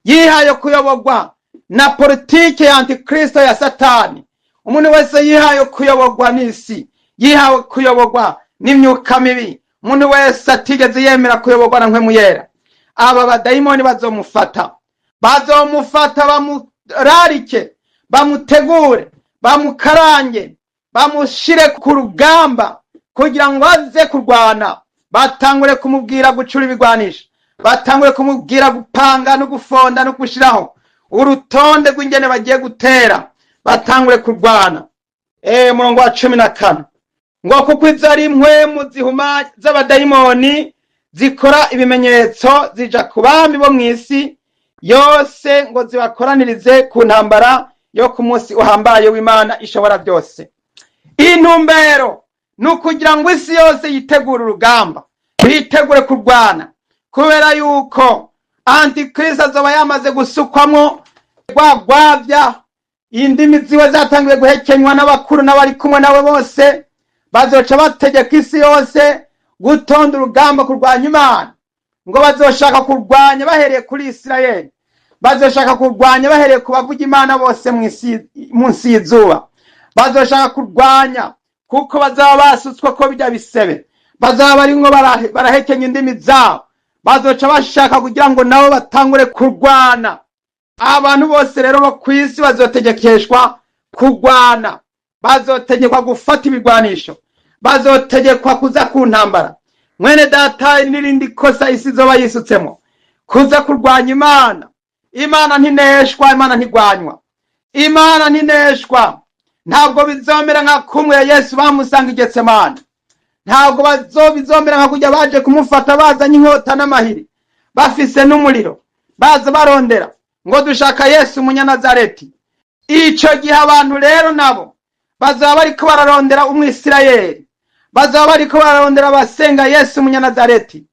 yihaye kuyobogwa na politike ya Antikristo ya Satani. Umuntu wese yihaye kuyobogwa n'isi, yihaye kuyobogwa n'imyuka mibi, umuntu wese atigeze yemera kuyobogwa na Mpwemu Yera, aba badayimoni bazomufata. Bamurarike, bamutegure, bamukarange, bamushire ku rugamba kugira ngo aze kurwana. Batangure kumubwira gucura ibigwanisha, batangure kumubwira gupanga no gufonda no gushiraho urutonde rw'ingene bagiye gutera, batangure kurwana. Murongo wa 14 ngo kuko izo ari impwemu zihuma z'abadayimoni zikora ibimenyetso zija ku bami bo mw'isi yose ngo zibakoranirize ku ntambara yo ku munsi uhambaye w'Imana ishobora byose. Intumbero nukugira ngo isi yose yitegure urugamba, yitegure kurwana, kubera yuko Antikristo azoba yamaze gusukwamwo gwagwavya, indimi ziwe zatangiye guhekenywa n'abakuru n'abari kumwe nawe bose, bazoca bategeka isi yose gutonda urugamba kurwanya Imana. Ngo bazoshaka kurwanya bahereye kuri Isirayeli, bazoshaka kurwanya bahereye ku bavuga Imana bose munsi y'izuba, bazoshaka kurwanya kuko bazaba basutswe ko bijya bisebe, bazaba barimwo barahekenya indimi zabo, bazoca bashaka kugira ngo nabo batangure kurwana. Abantu bose rero bo kwisi bazotegekeshwa kurwana, bazotegekwa gufata ibigwanisho, bazotegekwa kuza ku ntambara. Mwene data, nirindi kosa isi zoba yisutsemo kuza kurwanya Imana. Imana ntineshwa, Imana ntigwanywa, Imana ntineshwa. Ntabwo bizomera nka kumwe Yesu bamusanga i Getsemani, ntabwo bizomera nka kujya baje kumufata bazanye inkota n'amahiri bafise n'umuriro, baza barondera ngo dushaka Yesu Umunyanazareti. Ico gihe abantu rero nabo bazaba bariko bararondera Umwisirayeli, bazaba bariko bararondera abasenga Yesu Umunyanazareti,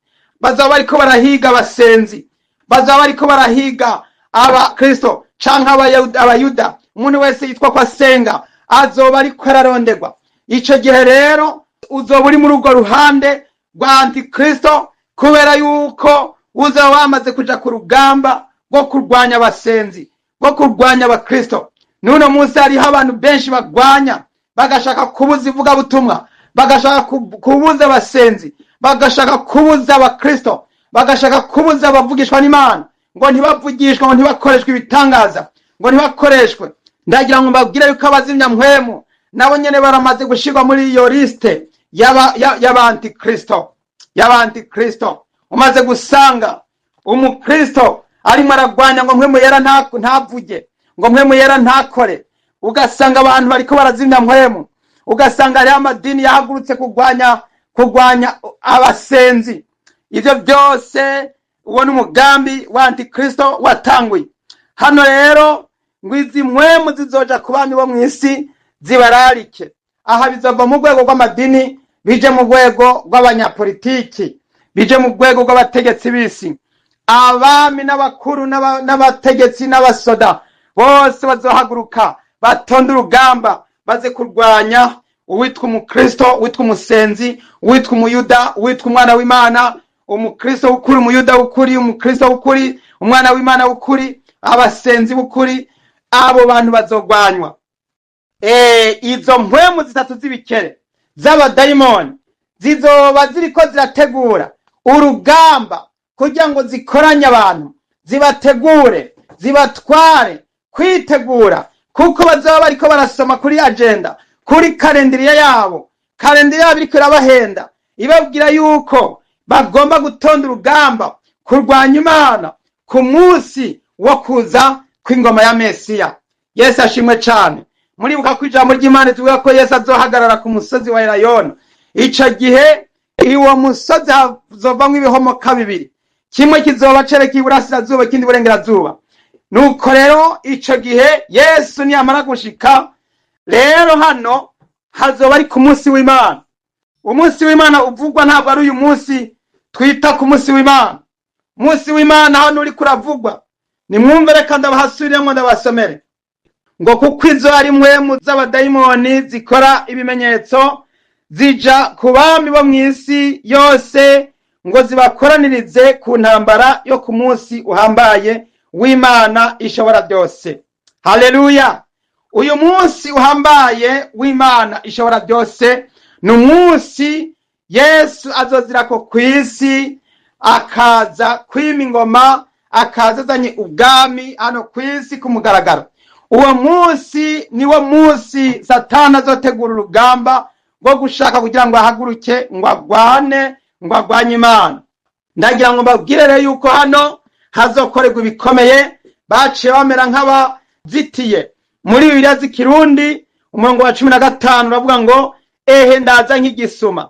bazaba bariko barahiga abasenzi, bazaba bariko barahiga Abakristo canke Abayuda. Umuntu wese yitwa ko asenga azoba ariko araronderwa. Ico gihe rero uzoba uri muri urwo ruhande rwa Antikristo, kubera yuko uzoba wamaze kuja ku rugamba rwo kurwanya abasenzi, rwo kurwanya Abakristo. Nuno munsi hariho abantu benshi bagwanya, bagashaka kubuza ivugabutumwa, bagashaka kubuza abasenzi, bagashaka kubuza Abakristo, bagashaka kubuza abavugishwa n'Imana ngo ntibavugishwe, ngo ntibakoreshwe ibitangaza, ngo ntibakoreshwe. Ndagira ngo mbabwire yuko abazimya mpwemu nabo nyene baramaze gushirwa muri iyo liste y'Abantikristo. Umaze gusanga umukristo arimo aragwanya ngo Mpwemu Yera ntavuge, ngo Mpwemu Yera ntakore, ugasanga abantu bariko barazimya mpwemu, ugasanga ari amadini yahagurutse kurwanya abasenzi. Ivyo byose uwo n'umugambi wa Antikristo watanguye. Hano rero ngo izi mpwemu zizoja ku bami bo mw'isi zibararike. Aha bizova mu rwego rw'amadini, bije mu rwego rw'abanyapolitiki, bije mu rwego rw'abategetsi b'isi. Abami n'abakuru n'abategetsi n'abasoda bose bazohaguruka batonda urugamba, baze kurwanya uwitwa umukristo, uwitwa umusenzi, uwitwa umuyuda, uwitwa umwana w'Imana, umukristo w'ukuri, umuyuda w'ukuri, umukristo w'ukuri, umwana w'Imana w'ukuri, abasenzi b'ukuri. Abo bantu bazogwanywa. Izo mpwemu zitatu z'ibikere z'abadayimoni zizoba ziriko zirategura urugamba kugira ngo zikoranye abantu, zibategure, zibatware kwitegura, kuko bazoba bariko barasoma kuri agenda, kuri kalendariya yabo. Kalendariya yabo iriko irabahenda ibabwira yuko bagomba gutonda urugamba kurwanya Imana ku munsi wo kuza kw'ingoma ya Mesiya. Yesu ashimwe cane. Muribuka ko ijambo ry'Imana tuvuga ko Yesu azohagarara ku musozi wa Elayono. Ico gihe uwo musozi hazovamwo ibihomoka bibiri, kimwe kizoba cereka iburasirazuba, ikindi burengerazuba. Nuko rero ico gihe Yesu niyamara gushika, rero hano hazoba ari ku munsi w'Imana. Umunsi w'Imana uvugwa ntabwo ari uyu munsi twita ku munsi w'Imana. Umunsi w'Imana hano uri kuravugwa, nimwumve, reka ndabahasuriremo ndabasomere ngo kuko izo ari mpwemu z'abadayimoni zikora ibimenyetso zija ku bami bo mw'isi yose ngo zibakoranirize ku ntambara yo ku munsi uhambaye w'Imana ishobora byose. Haleluya! Uyu munsi uhambaye w'Imana ishobora byose ni umunsi Yesu azozirako kw'isi, akaza kwima ingoma, akaza azanye ubwami hano kw'isi ku mugaragaro. Uwo munsi niwo munsi Satani azotegura urugamba rwo gushaka kugira ngo ahaguruke ngo agwanye Imana. Ndagira ngo mbabwire rero yuko hano hazokorerwa ibikomeye. Baciye bamera nk'abazitiye muri Bibiliya z'ikirundi, umurongo wa 15 uravuga ngo ehe ndaza nk'igisuma,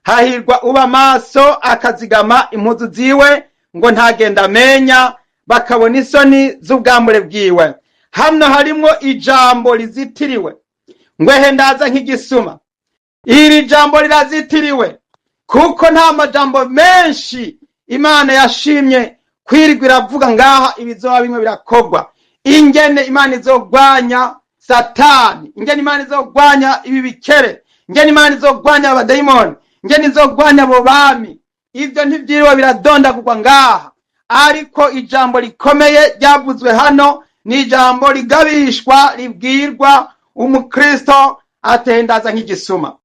hahirwa uba maso akazigama impuzu ziwe ngo ntagenda amenya, bakabona isoni z'ubwambure bwiwe. Hano harimo ijambo rizitiriwe ngo ehe ndaza nk'igisuma. Iri jambo rirazitiriwe kuko nta majambo menshi Imana yashimye kwirirwa iravuga ngaha ibizoba bimwe birakogwa. Ingene Imana izogwanya Satani, ingene Imana izogwanya ibi bikere, ingene Imana izogwanya abadayimoni, ingene izogwanya abo bami, ivyo ntivyiriwe biradondagurwa ngaha. Ariko ijambo rikomeye ryavuzwe hano ni ijambo rigabishwa, ribwirwa umukristo atendaza nk'igisuma.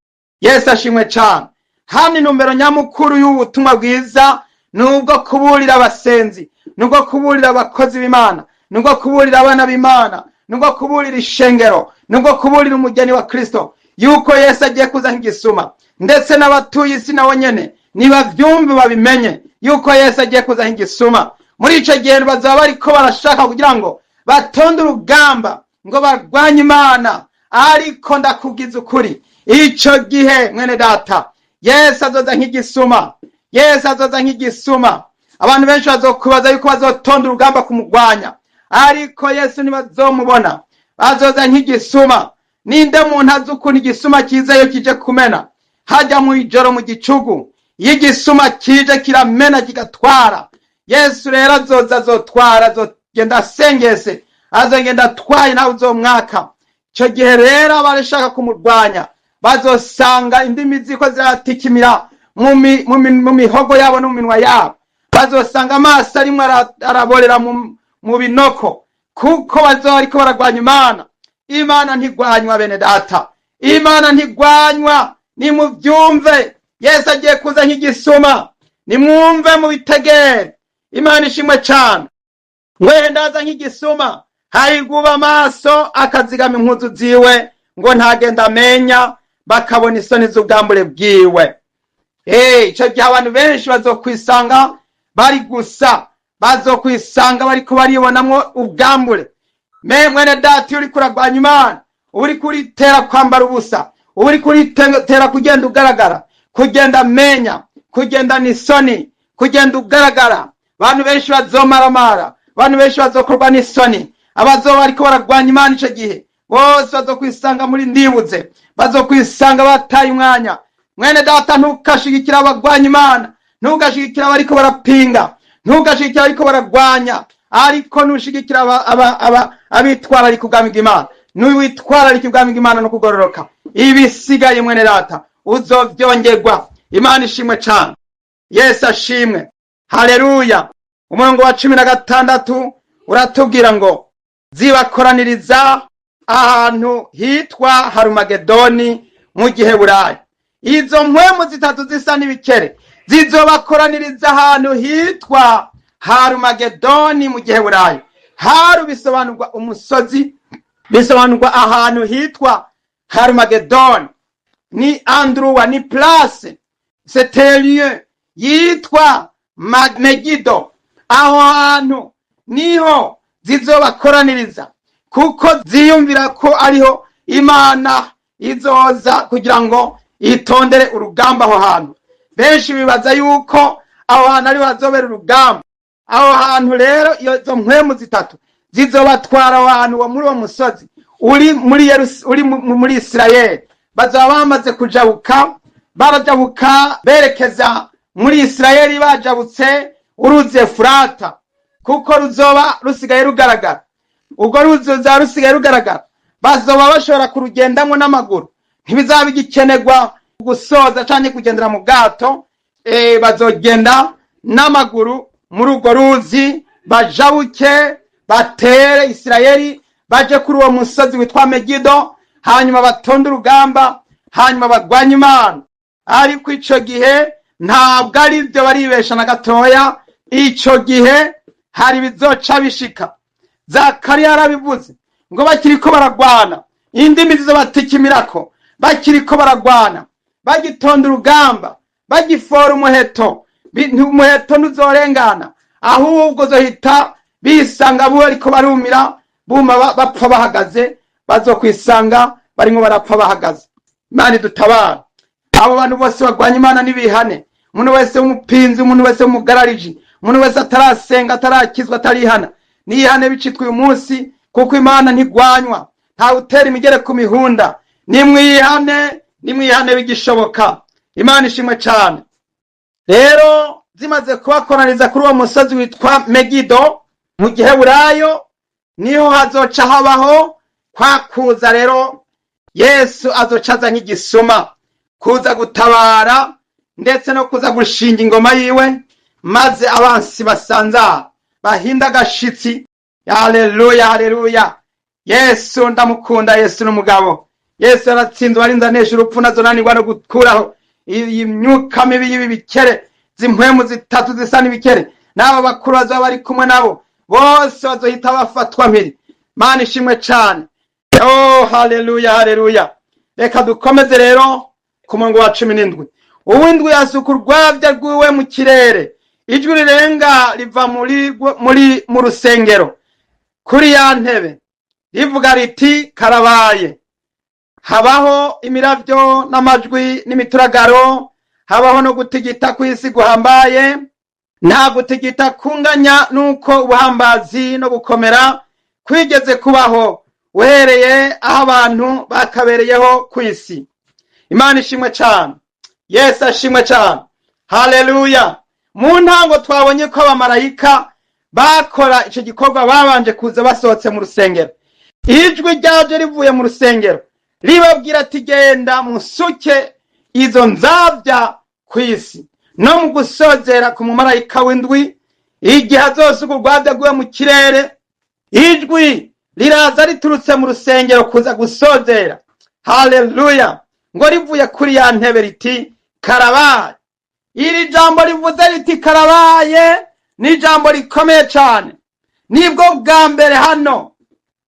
Yesu ashimwe cane. Hano intumbero nyamukuru y'ubutumwa bwiza nubwo kuburira abasenzi, nubwo kuburira abakozi b'Imana, nubwo kuburira abana b'Imana, nubwo kuburira ishengero, nubwo kuburira umugeni wa Kristo yuko Yesu agiye kuza nk'igisuma. Ndetse n'abatuye isi nabo nyene nibavyumve babimenye yuko Yesu agiye kuza nk'igisuma. Muri ico gihe bazaba bariko barashaka kugira ngo batonde urugamba ngo barwanye Imana. Ariko ndakugiza ukuri, ico gihe mwene data, Yesu azoza nk'igisuma. Yesu azoza nk'igisuma. Abantu benshi bazokubaza yuko bazotonda urugamba kumugwanya, ariko Yesu ntibazomubona. Azoza nk'igisuma. Ninde muntu azi ukuntu igisuma kiza iyo kije kumena? Hajya mu ijoro mu gicugu, iyo igisuma kije kiramena kigatwara. Yesu rero azotwara, azogenda asengese, azogenda atwaye nawe uzomwaka. Ico gihe rero abarashaka kumurwanya bazosanga indimi ziko ziratikimira mu mihogo yabo no mu minwa yabo. Bazosanga amaso arimwo araborera mu binoko, kuko bazoba ariko baragwanya Imana. Imana ntigwanywa bene data, Imana ntigwanywa. Nimuvyumve, Yesu agiye kuza nk'igisuma. Nimwumve mu bitegere. Imana ishimwe cane. Ngwe ndaza nk'igisuma, hahirwa amaso akazigama impuzu ziwe ngo ntagenda amenya, bakabona isoni z'ubwambure bwiwe. Ico gihe abantu benshi bazokwisanga bari gusa, bazokwisanga bariko baribonamwo ubwambure. Mwene data, uri kuragwanya Imana, uri kuritera kwambara ubusa, uri kuritera kugenda ugaragara, kugenda amenya, kugenda n'isoni, kugenda ugaragara. Abantu benshi bazomaramara, abantu benshi bazokorwa n'isoni. Abazoba bariko baragwanya Imana ico gihe bose bazokwisanga muri ndibuze, bazokwisanga bataye umwanya. Mwene data, ntukashigikira abagwanya Imana, ntugashigikira bariko barapinga, ntugashigikira bariko baragwanya, ariko nushigikira abitwara ari kubwami bw'Imana. Nuwitwara ari kubwami bw'Imana no kugororoka, ibisigaye mwene data uzovyongerwa. Imana ishimwe cane. Yesu ashimwe. Haleluya. Umurongo wa 16 uratubwira ngo zibakoraniriza ahantu hitwa Harumagedoni mu Giheburayo. izo mpwemu zitatu zisa n'ibikere zizobakoraniriza ahantu hitwa Harumagedoni mu Giheburayo. Haru bisobanurwa umusozi, bisobanurwa ahantu hitwa Harumagedoni. Ni endroit, ni place, c'est lieu yitwa Megido. Aho hantu niho zizobakoraniriza, kuko ziyumvira ko ariho Imana izoza kugira ngo itondere urugamba aho hantu. Benshi bibaza yuko aho hantu ari hazobera urugamba. Aho hantu rero izo mpwemu zitatu zizobatwara abantu wo muri uwo musozi uri muri Isirayeli. Bazaba bamaze kujabuka, barajabuka berekeza muri Isirayeli, bajabutse uruzi Efurata, kuko ruzoba rusigaye rugaragara. Ubwo ruzoza rusigaye rugaragara, bazoba bashobora kurugendamo n'amaguru, ntibizaba igikenerwa gusoza canke kugendera mu bwato. Bazogenda n'amaguru muri urwo ruzi, bajabuke batere Isirayeli, baje kuri uwo musozi witwa Megido, hanyuma batonde urugamba, hanyuma bagwanye Imana. Ariko ico gihe ntabwo ari byo baribesha na gatoya. Ico gihe hari bizoca bishika. Zakariya yarabivuze ngo bakiriko baragwana, indimi zizobatikimirako, bakiriko baragwana, bagitonda urugamba, bagifora umuheto, umuheto ntuzorengana, ahubwo zohita bisanga bo ariko barumira, buma bapfa bahagaze, bazokwisanga barimo barapfa bahagaze. Imana dutabara. Abo bantu bose bagwanya Imana nibihane. Umuntu wese w'umupinzi, umuntu wese w'umugarariji, umuntu wese atarasenga, atarakizwa, atarihana, nihane bicitwa uyu munsi, kuko Imana ntigwanywa. Nta utera imigere ku mihunda. Nimwihane bigishoboka. Imana ishimwe cyane. Rero zimaze kubakoraniriza kuri uwo musozi witwa Megido mu Giheburayo, niho hazoca habaho kwa kuza rero Yesu azocaza nk'igisuma, kuza gutabara ndetse no kuza gushinga ingoma yiwe, maze abansi basanza bahinda gashitsi. Haleluya, haleluya. Yesu ndamukunda. Yesu n'umugabo. Yesu aratsinze warinza nesha urupfu nazonanirwa no gukuraho imyuka mibi y'ibikere, zimpwemu zitatu zisa n'ibikere. N'abo bakuru bazaba bari kumwe nabo bose bazohita bafatwa mpiri. Mana ishimwe cyane. Oh, haleluya, haleluya. Reka dukomeze rero ku murongo wa 17. Uwindwi yasuka urwabya rwiwe mu kirere, ijwi rirenga riva mu rusengero kuri ya ntebe rivuga riti karabaye. Habaho imiravyo n'amajwi n'imituragaro, habaho no gutigita kw'isi guhambaye. Nta gutigita kunganya nuko ubuhambazi no gukomera kwigeze kubaho uhereye aho abantu bakabereyeho kw'isi. Imana ishimwe cyane. Yesu ashimwe cyane. Haleluya. Mu ntango twabonye ko abamarayika bakora ico gikorwa babanje kuza basohotse mu rusengero. Ijwi ryaje rivuye mu rusengero ribabwira ati genda musuke izo nzavya kw'isi. No mu gusozera ku mumarayika w'indwi, igihe azosuka urwabya rwiwe mu kirere, ijwi riraza riturutse mu rusengero kuza gusozera. Haleluya. Ngo rivuye kuri ya ntebe riti karabaye. Iri jambo rivuze riti karabaye ni jambo rikomeye cyane. Nibwo bwa mbere hano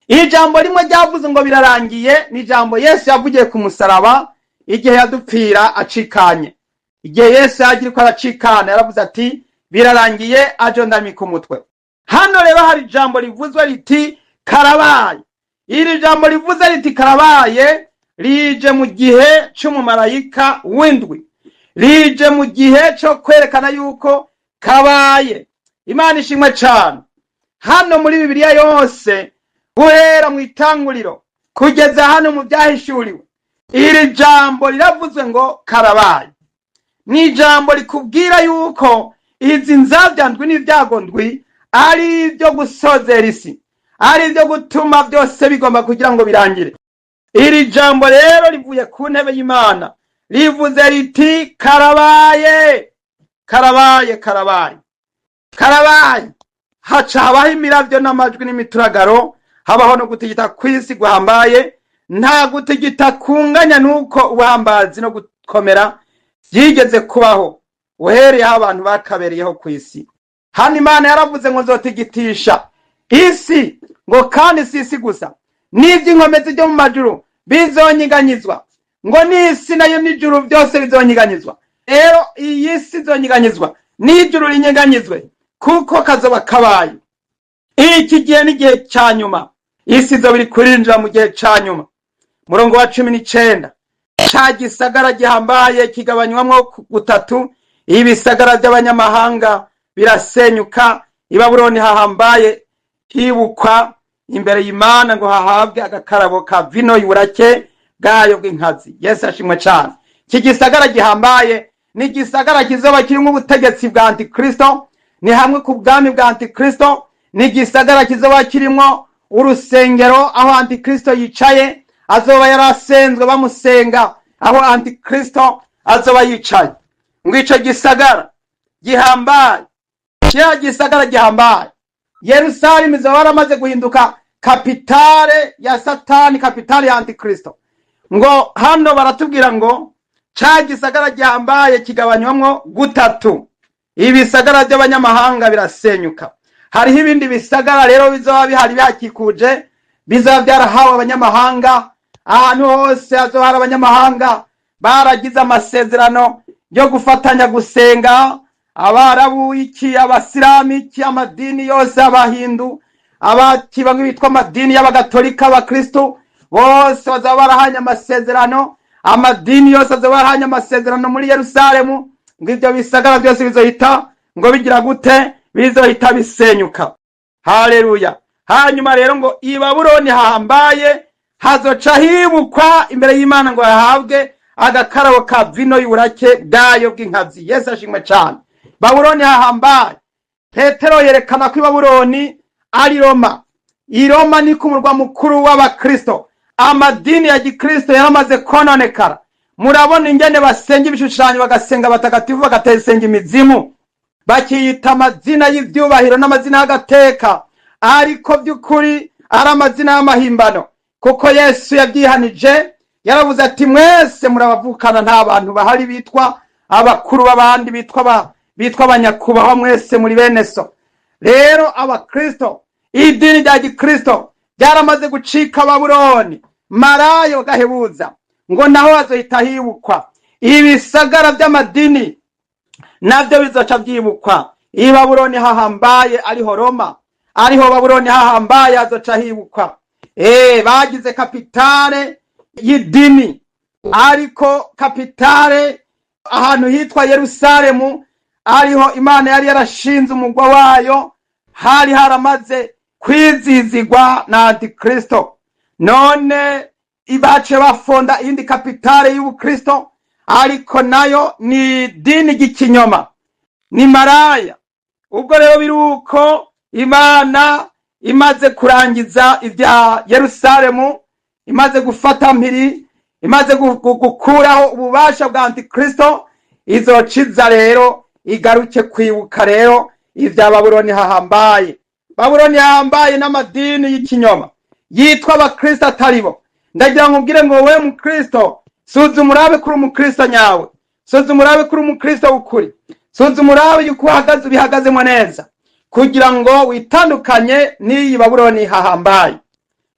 ijambo rimwe ryavuze ngo birarangiye, ni jambo Yesu yavugiye ku musaraba igihe yadupfira acikanye. Igihe Yesu yagiriko aracikana yaravuze ati birarangiye, ajo ndamika umutwe. Hano rero hari jambo rivuzwe riti karabaye. Iri jambo rivuze riti karabaye rije mu gihe cy'umumarayika w'indwi, rije mu gihe cyo kwerekana yuko kabaye. Imana ishimwe cyane. Hano muri Bibiliya yose guhera mu itanguriro kugeza hano mu byahishuriwe, iri jambo riravuzwe ngo karabaye. Ni jambo rikubwira yuko izi nzavyandwi n'ivyagondwi ari ibyo gusozera isi, ari ibyo gutuma byose bigomba kugira ngo birangire. Iri jambo rero rivuye ku ntebe y'Imana rivuze riti karabaye, karabaye, karabaye, karabaye. Haca habaho imiravyo n'amajwi n'imituragaro, habaho no gutigita kw'isi guhambaye. Nta gutigita kunganya nuko ubuhambazi no gukomera byigeze kubaho uhereye aho abantu bakabereyeho ku isi. Hano Imana yaravuze ngo nzotigitisha isi, ngo kandi si isi gusa, n'iby'inkomezi byo mu majuru bizonyiganyizwa, ngo n'isi nayo n'ijuru byose bizonyiganyizwa. Rero iyi si izonyiganyizwa n'ijuru rinyeganyizwe, kuko kazoba kabaye. Iki gihe n'igihe cya nyuma, isi izoba iri kurinjira mu gihe cya nyuma. Murongo wa 19, ca gisagara gihambaye kigabanywamwo gutatu, ibisagara by'abanyamahanga birasenyuka, i Babuloni hahambaye hibukwa imbere y'Imana ngo hahabwe agakarabo ka vino y'uburake bwayo bw'inkazi. Yesu ashimwe cyane. Iki gisagara gihambaye ni gisagara kizoba kirimo ubutegetsi bwa Antikristo, ni hamwe ku bwami bwa Antikristo, ni gisagara kizoba kirimo urusengero aho Antikristo yicaye, azoba yarasenzwe bamusenga aho Antikristo azoba yicaye. Ngo ico gisagara gihambaye, kiriya gisagara gihambaye, Yerusalemu izoba yaramaze guhinduka kapitale ya Satani, kapitale ya Antikristo. Ngo hano baratubwira ngo ca gisagara gihambaye kigabanywamwo gutatu, ibisagara by'abanyamahanga birasenyuka. Hariho ibindi bisagara rero bizoba bihari byakikuje, bizoba byarahawe abanyamahanga. Ahantu hose hazoba hari abanyamahanga baragize amasezerano yo gufatanya gusenga, Abarabu iki, Abasilamu iki, amadini yose, Abahindu, abatiba bitwa amadini y'Abagatolika, Abakristo, bose bazaba barahanye amasezerano. Amadini yose azaba barahanye amasezerano muri Yerusalemu. Ngo ibyo bisagara byose bizohita ngo bigira gute? Bizohita bisenyuka. Haleluya. Hanyuma rero ngo i Babuloni hahambaye hazoca hibukwa imbere y'Imana ngo hahabwe agakarabo ka vino y'uburake bwayo bw'inkazi. Yesu ashimwe cyane. Babuloni hahambaye, Petero yerekana ko Babuloni ari Roma. I Roma ni ku murwa mukuru w'Abakristo. Amadini ya Gikristo yaramaze kononekara. Murabona ingene basenga ibishushanyo, bagasenga batagatifu, bagasenga imizimu, bakiyita amazina y'ivyubahiro n'amazina y'agateka, ariko by'ukuri ari amazina y'amahimbano. Kuko Yesu yabyihanije, yaravuze ati mwese murabavukana, nta bantu bahari bitwa abakuru b'abandi, bitwa abanyakubahwa, mwese muri bene so. Rero Abakristo, idini rya Gikristo byaramaze gucika Babuloni, marayo gahebuza. Ngo naho hazohita hibukwa ibisagara by'amadini, navyo bizoca byibukwa. I Babuloni hahambaye ariho Roma, ariho Babuloni hahambaye hazoca hibukwa. Bagize kapitale y'idini, ariko kapitale ahantu hitwa Yerusalemu, ariho Imana yari yarashinze umugwa wayo, hari haramaze kwizizigwa na Antikristo. None ibace bafonda indi kapitale y'Ubukristo, ariko nayo ni dini gikinyoma, ni maraya. Ubwo rero biruko Imana imaze kurangiza ibya Yerusalemu, imaze gufata mpiri, imaze gukuraho ububasha bwa Antikristo, izociza rero igaruke kwibuka rero ibya Babuloni hahambaye. Babuloni hahambaye n'amadini y'ikinyoma yitwa Abakristo ataribo. Ndagira nkubwire ngo we Mukristo, suzuma urabe kuri Umukristo nyawe, suzuma urabe kuri Umukristo ukuri, suzuma urabe yuko uhagaze bihagazemo neza, kugira ngo witandukanye n'iyi Babuloni hahambaye,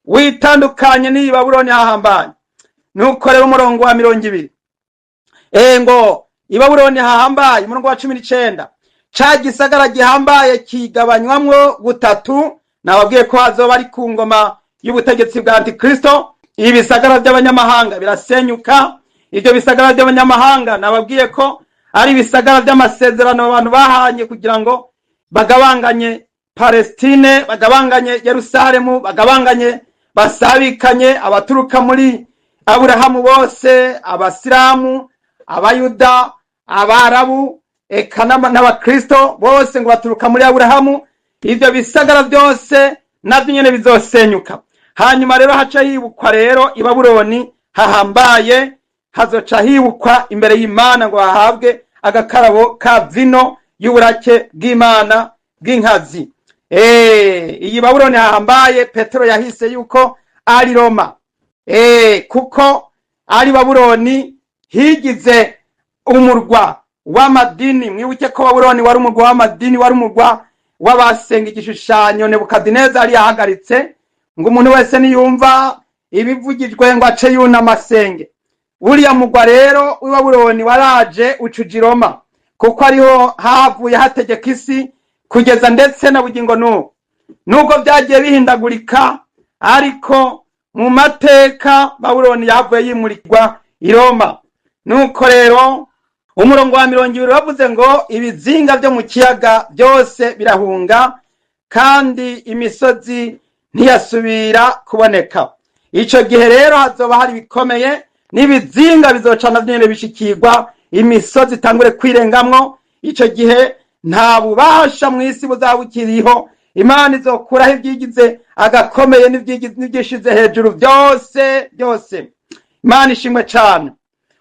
witandukanye n'iyi Babuloni hahambaye. Nuko rero umurongo wa 20, ngo i Babuloni hahambaye, umurongo wa 19, ca gisagara gihambaye kigabanywamwo gutatu. Nababwiye ko hazoba ari ku ngoma y'ubutegetsi bwa Antikristo. Ibisagara by'abanyamahanga birasenyuka. Ibyo bisagara by'abanyamahanga nababwiye ko ari bisagara by'amasezerano abantu bahanye kugira ngo bagabanganye Palestine, bagabanganye Yerusalemu, bagabanganye basabikanye abaturuka muri Aburahamu bose, Abasilamu, Abayuda, Abarabu, eka n'Abakristo bose ngo baturuka muri Aburahamu. Ibyo bisagara byose navyo nyene bizosenyuka. Hanyuma rero haca hibukwa rero i Babuloni hahambaye, hazoca hibukwa imbere y'Imana ngo hahabwe agakarabo ka vino y'uburake bw'Imana bw'inkazi. Iyi Babuloni hahambaye Petero yahise yuko ari Roma, kuko ari Babuloni higize umurwa w'amadini. Mwibuke ko Babuloni wari umurwa w'amadini, wari umurwa w'abasenga igishushanyo Nebukadineza yari yahagaritse ngo umuntu wese niyumva ibivugijwe ngo ace yunama asenge. Uriya murwa rero w'i Babuloni waraje ucuja i Roma, kuko ariho havuye hategeka isi kugeza ndetse na bugingo n'ubu. Nubwo byagiye bihindagurika, ariko mu mateka Babuloni yavuye yimurirwa i Roma. Nuko rero umurongo wa 20 bavuze ngo ibizinga byo mu kiyaga byose birahunga, kandi imisozi ntiyasubira kuboneka. Ico gihe rero hazoba hari bikomeye, n'ibizinga bizocana byene bishikirwa, imisozi itangure kwirengamwo. Ico gihe nta bubasha mu isi buzabukiriho. Imana izokuraho ibyigize agakomeye n'ibyishize hejuru byose. Imana ishimwe cyane.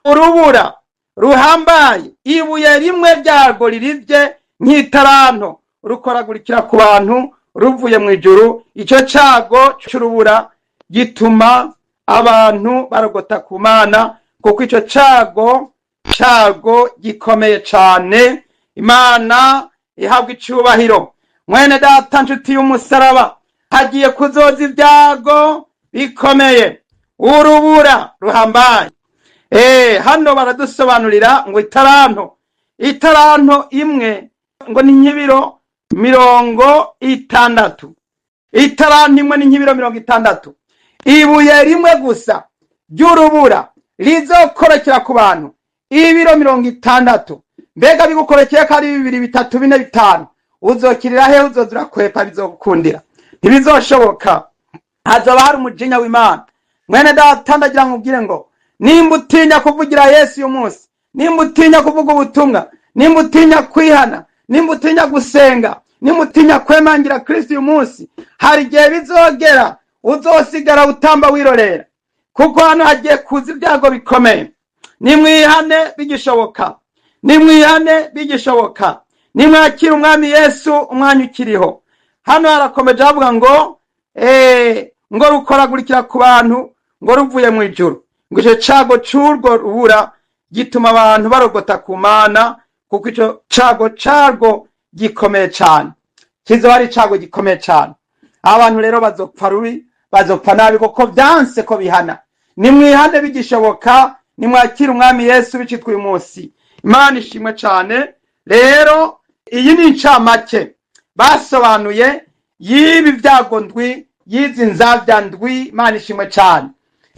Urubura ruhambaye, ibuye rimwe ryarwo ririvye nk'itaranto, rukoragurikira ku bantu ruvuye mu ijuru. Ico cago c'urubura gituma abantu barogota ku Mana, kuko ico cago gikomeye cane. Imana ihabwa icubahiro. Mwene data nshuti y'umusaraba, hagiye kuzoza ibyago bikomeye, urubura ruhambaye. Hano baradusobanurira ngo itaranto imwe ngo ni nk'ibiro 60. Itaranto imwe ni nk'ibiro 60. Ibuye rimwe gusa ry'urubura rizokorokera ku bantu ibiro 60. Mbega bigukorokeye ko ari 2, 3, 4, 5, uzokirira he? Uzozura kwepa bizokundira? Ntibizoshoboka. Hazoba hari umujinya w'Imana. Mwene data ndagira nkubwire ngo nimba utinya kuvugira Yesu uyu munsi, nimba utinya kuvuga ubutumwa, nimba utinya kwihana, nimba utinya gusenga, nimba utinya kwemangira Kristo uyu munsi, hari igihe bizogera uzosigara utamba wirorera, kuko hano hagiye kuza ibyago bikomeye. Nimwihane bigishoboka, nimwakira umwami Yesu umwanya ukiriho. Hano harakomeje avuga ngo rukoragurikira ku bantu ngo ruvuye mu ijuru. Ngo ico cago c'urwo rubura gituma abantu barogota ku Mana, kuko ico cago carwo gikomeye cyane. Kizo hari cago gikomeye cyane. Abantu rero bazopfa rubi, bazopfa nabi, kuko byanse ko bihana. Nimwihane bigishoboka, nimwakira umwami Yesu bicitwa uyu munsi. Imana ishimwe cyane. Rero iyi ni incamake basobanuye yibi byago ndwi, yizi nzavya ndwi. Imana ishimwe cyane,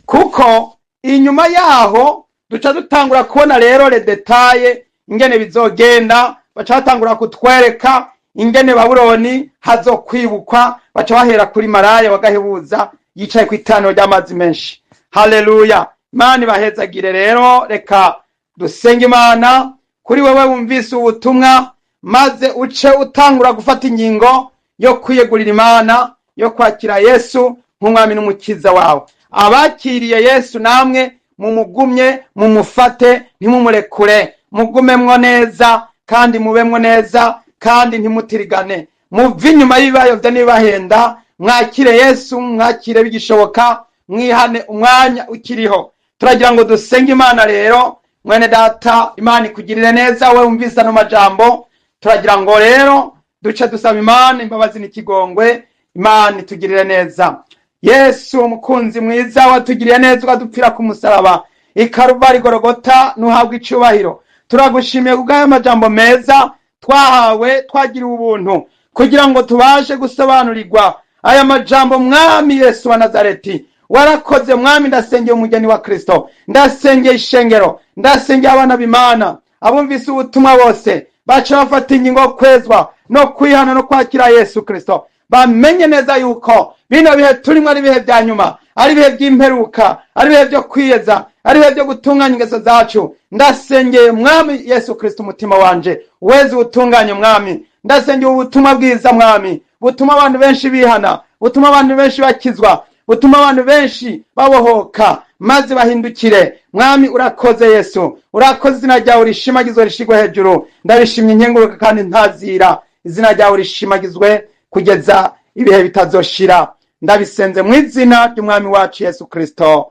kuko inyuma yaho duca dutangura kubona rero le detaye ingene bizogenda. Baca batangura kutwereka ingene Babuloni hazokwibukwa. Baca bahera kuri Maraya wagahebuza yicaye ku itaniro ry'amazi menshi. Haleluya. Imana ibahezagire. Rero reka dusenge Imana kuri wewe wumvise ubutumwa, maze uce utangura gufata ingingo yo kwiyegurira Imana, yo kwakira Yesu nk'umwami n'umukiza wawe. Abakiriye Yesu namwe mumugumye, mumufate, ntimumurekure. Mugumemwo neza kandi mubemwo neza, kandi ntimutirigane. Muve inyuma y'ibibayovya n'ibibahenda. Mwakire Yesu, mwakire bigishoboka, mwihane umwanya ukiriho. Turagira ngo dusenge Imana rero. Mwene data, Imana ikugirire neza we wumvise no majambo. Turagira ngo rero duce dusaba Imana imbabazi n'ikigongwe. Imana itugirire neza. Yesu umukunzi mwiza, watugiriye neza ukadupfira ku musaraba i Karuvali Golgota, nuhabwa icubahiro. Turagushimiye kubw'aya majambo meza twahawe, twagiriwe ubuntu kugira ngo tubashe gusobanurirwa aya majambo. Mwami Yesu wa Nazareti, warakoze mwami. Ndasengeye umugeni wa Kristo, ndasengeye ishengero, ndasengeye abana b'Imana, abumvise ubutumwa bose baca bafata ingingo kwezwa no kwihana no kwakira Yesu Kristo. Bamenye neza yuko bino bihe turimo ari bihe bya nyuma, ari bihe by'imperuka, ari bihe byo kwiyeza, ari bihe byo gutunganya ingeso zacu. Ndasengeye mwami Yesu Kristo umutima wanje weze utunganye mwami. Ndasengeye ubutumwa bwiza mwami, butuma abantu benshi bihana, butuma abantu benshi bakizwa, butuma abantu benshi babohoka maze bahindukire. Mwami urakoze Yesu, urakoze. Izina ryawe rishimagizwe, rishigwe hejuru. Ndabishimye inkenguruka kandi ntazira. Izina ryawe rishimagizwe kugeza ibihe bitazoshira. Ndabisenze mu izina ry'umwami wacu Yesu Kristo,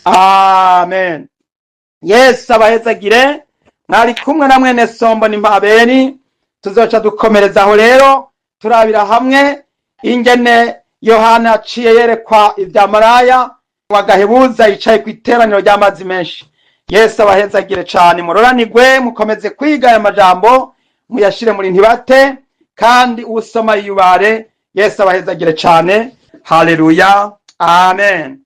amen. Yesu abahezagire. Mwari kumwe na mwene Sombo n'impaberi. Tuzoca dukomereza aho rero turabira hamwe ingene Yohana aciye yerekwa ibya maraya wagahebuza yicaye ku iteraniro ry'amazi menshi. Yesu abahezagire cane, muroranirwe, mukomeze kwiga aya majambo, muyashire muri ntibate, kandi usoma yubare. Yesu abahezagire cane. Haleluya, amen.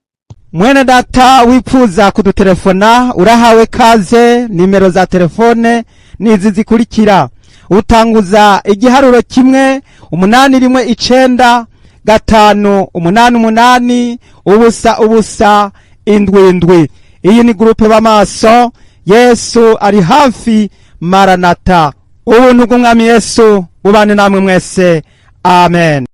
Mwene data wifuza kudutelefona, urahawe kaze. Nimero za telefone nizi zikurikira: utanguza igiharuro 1 819 5 8 8 7 iyi ni groupe b'amaso. Yesu ari hafi. Maranata. Ubuntu bw'Umwami Yesu bubane namwe mwese. Amen.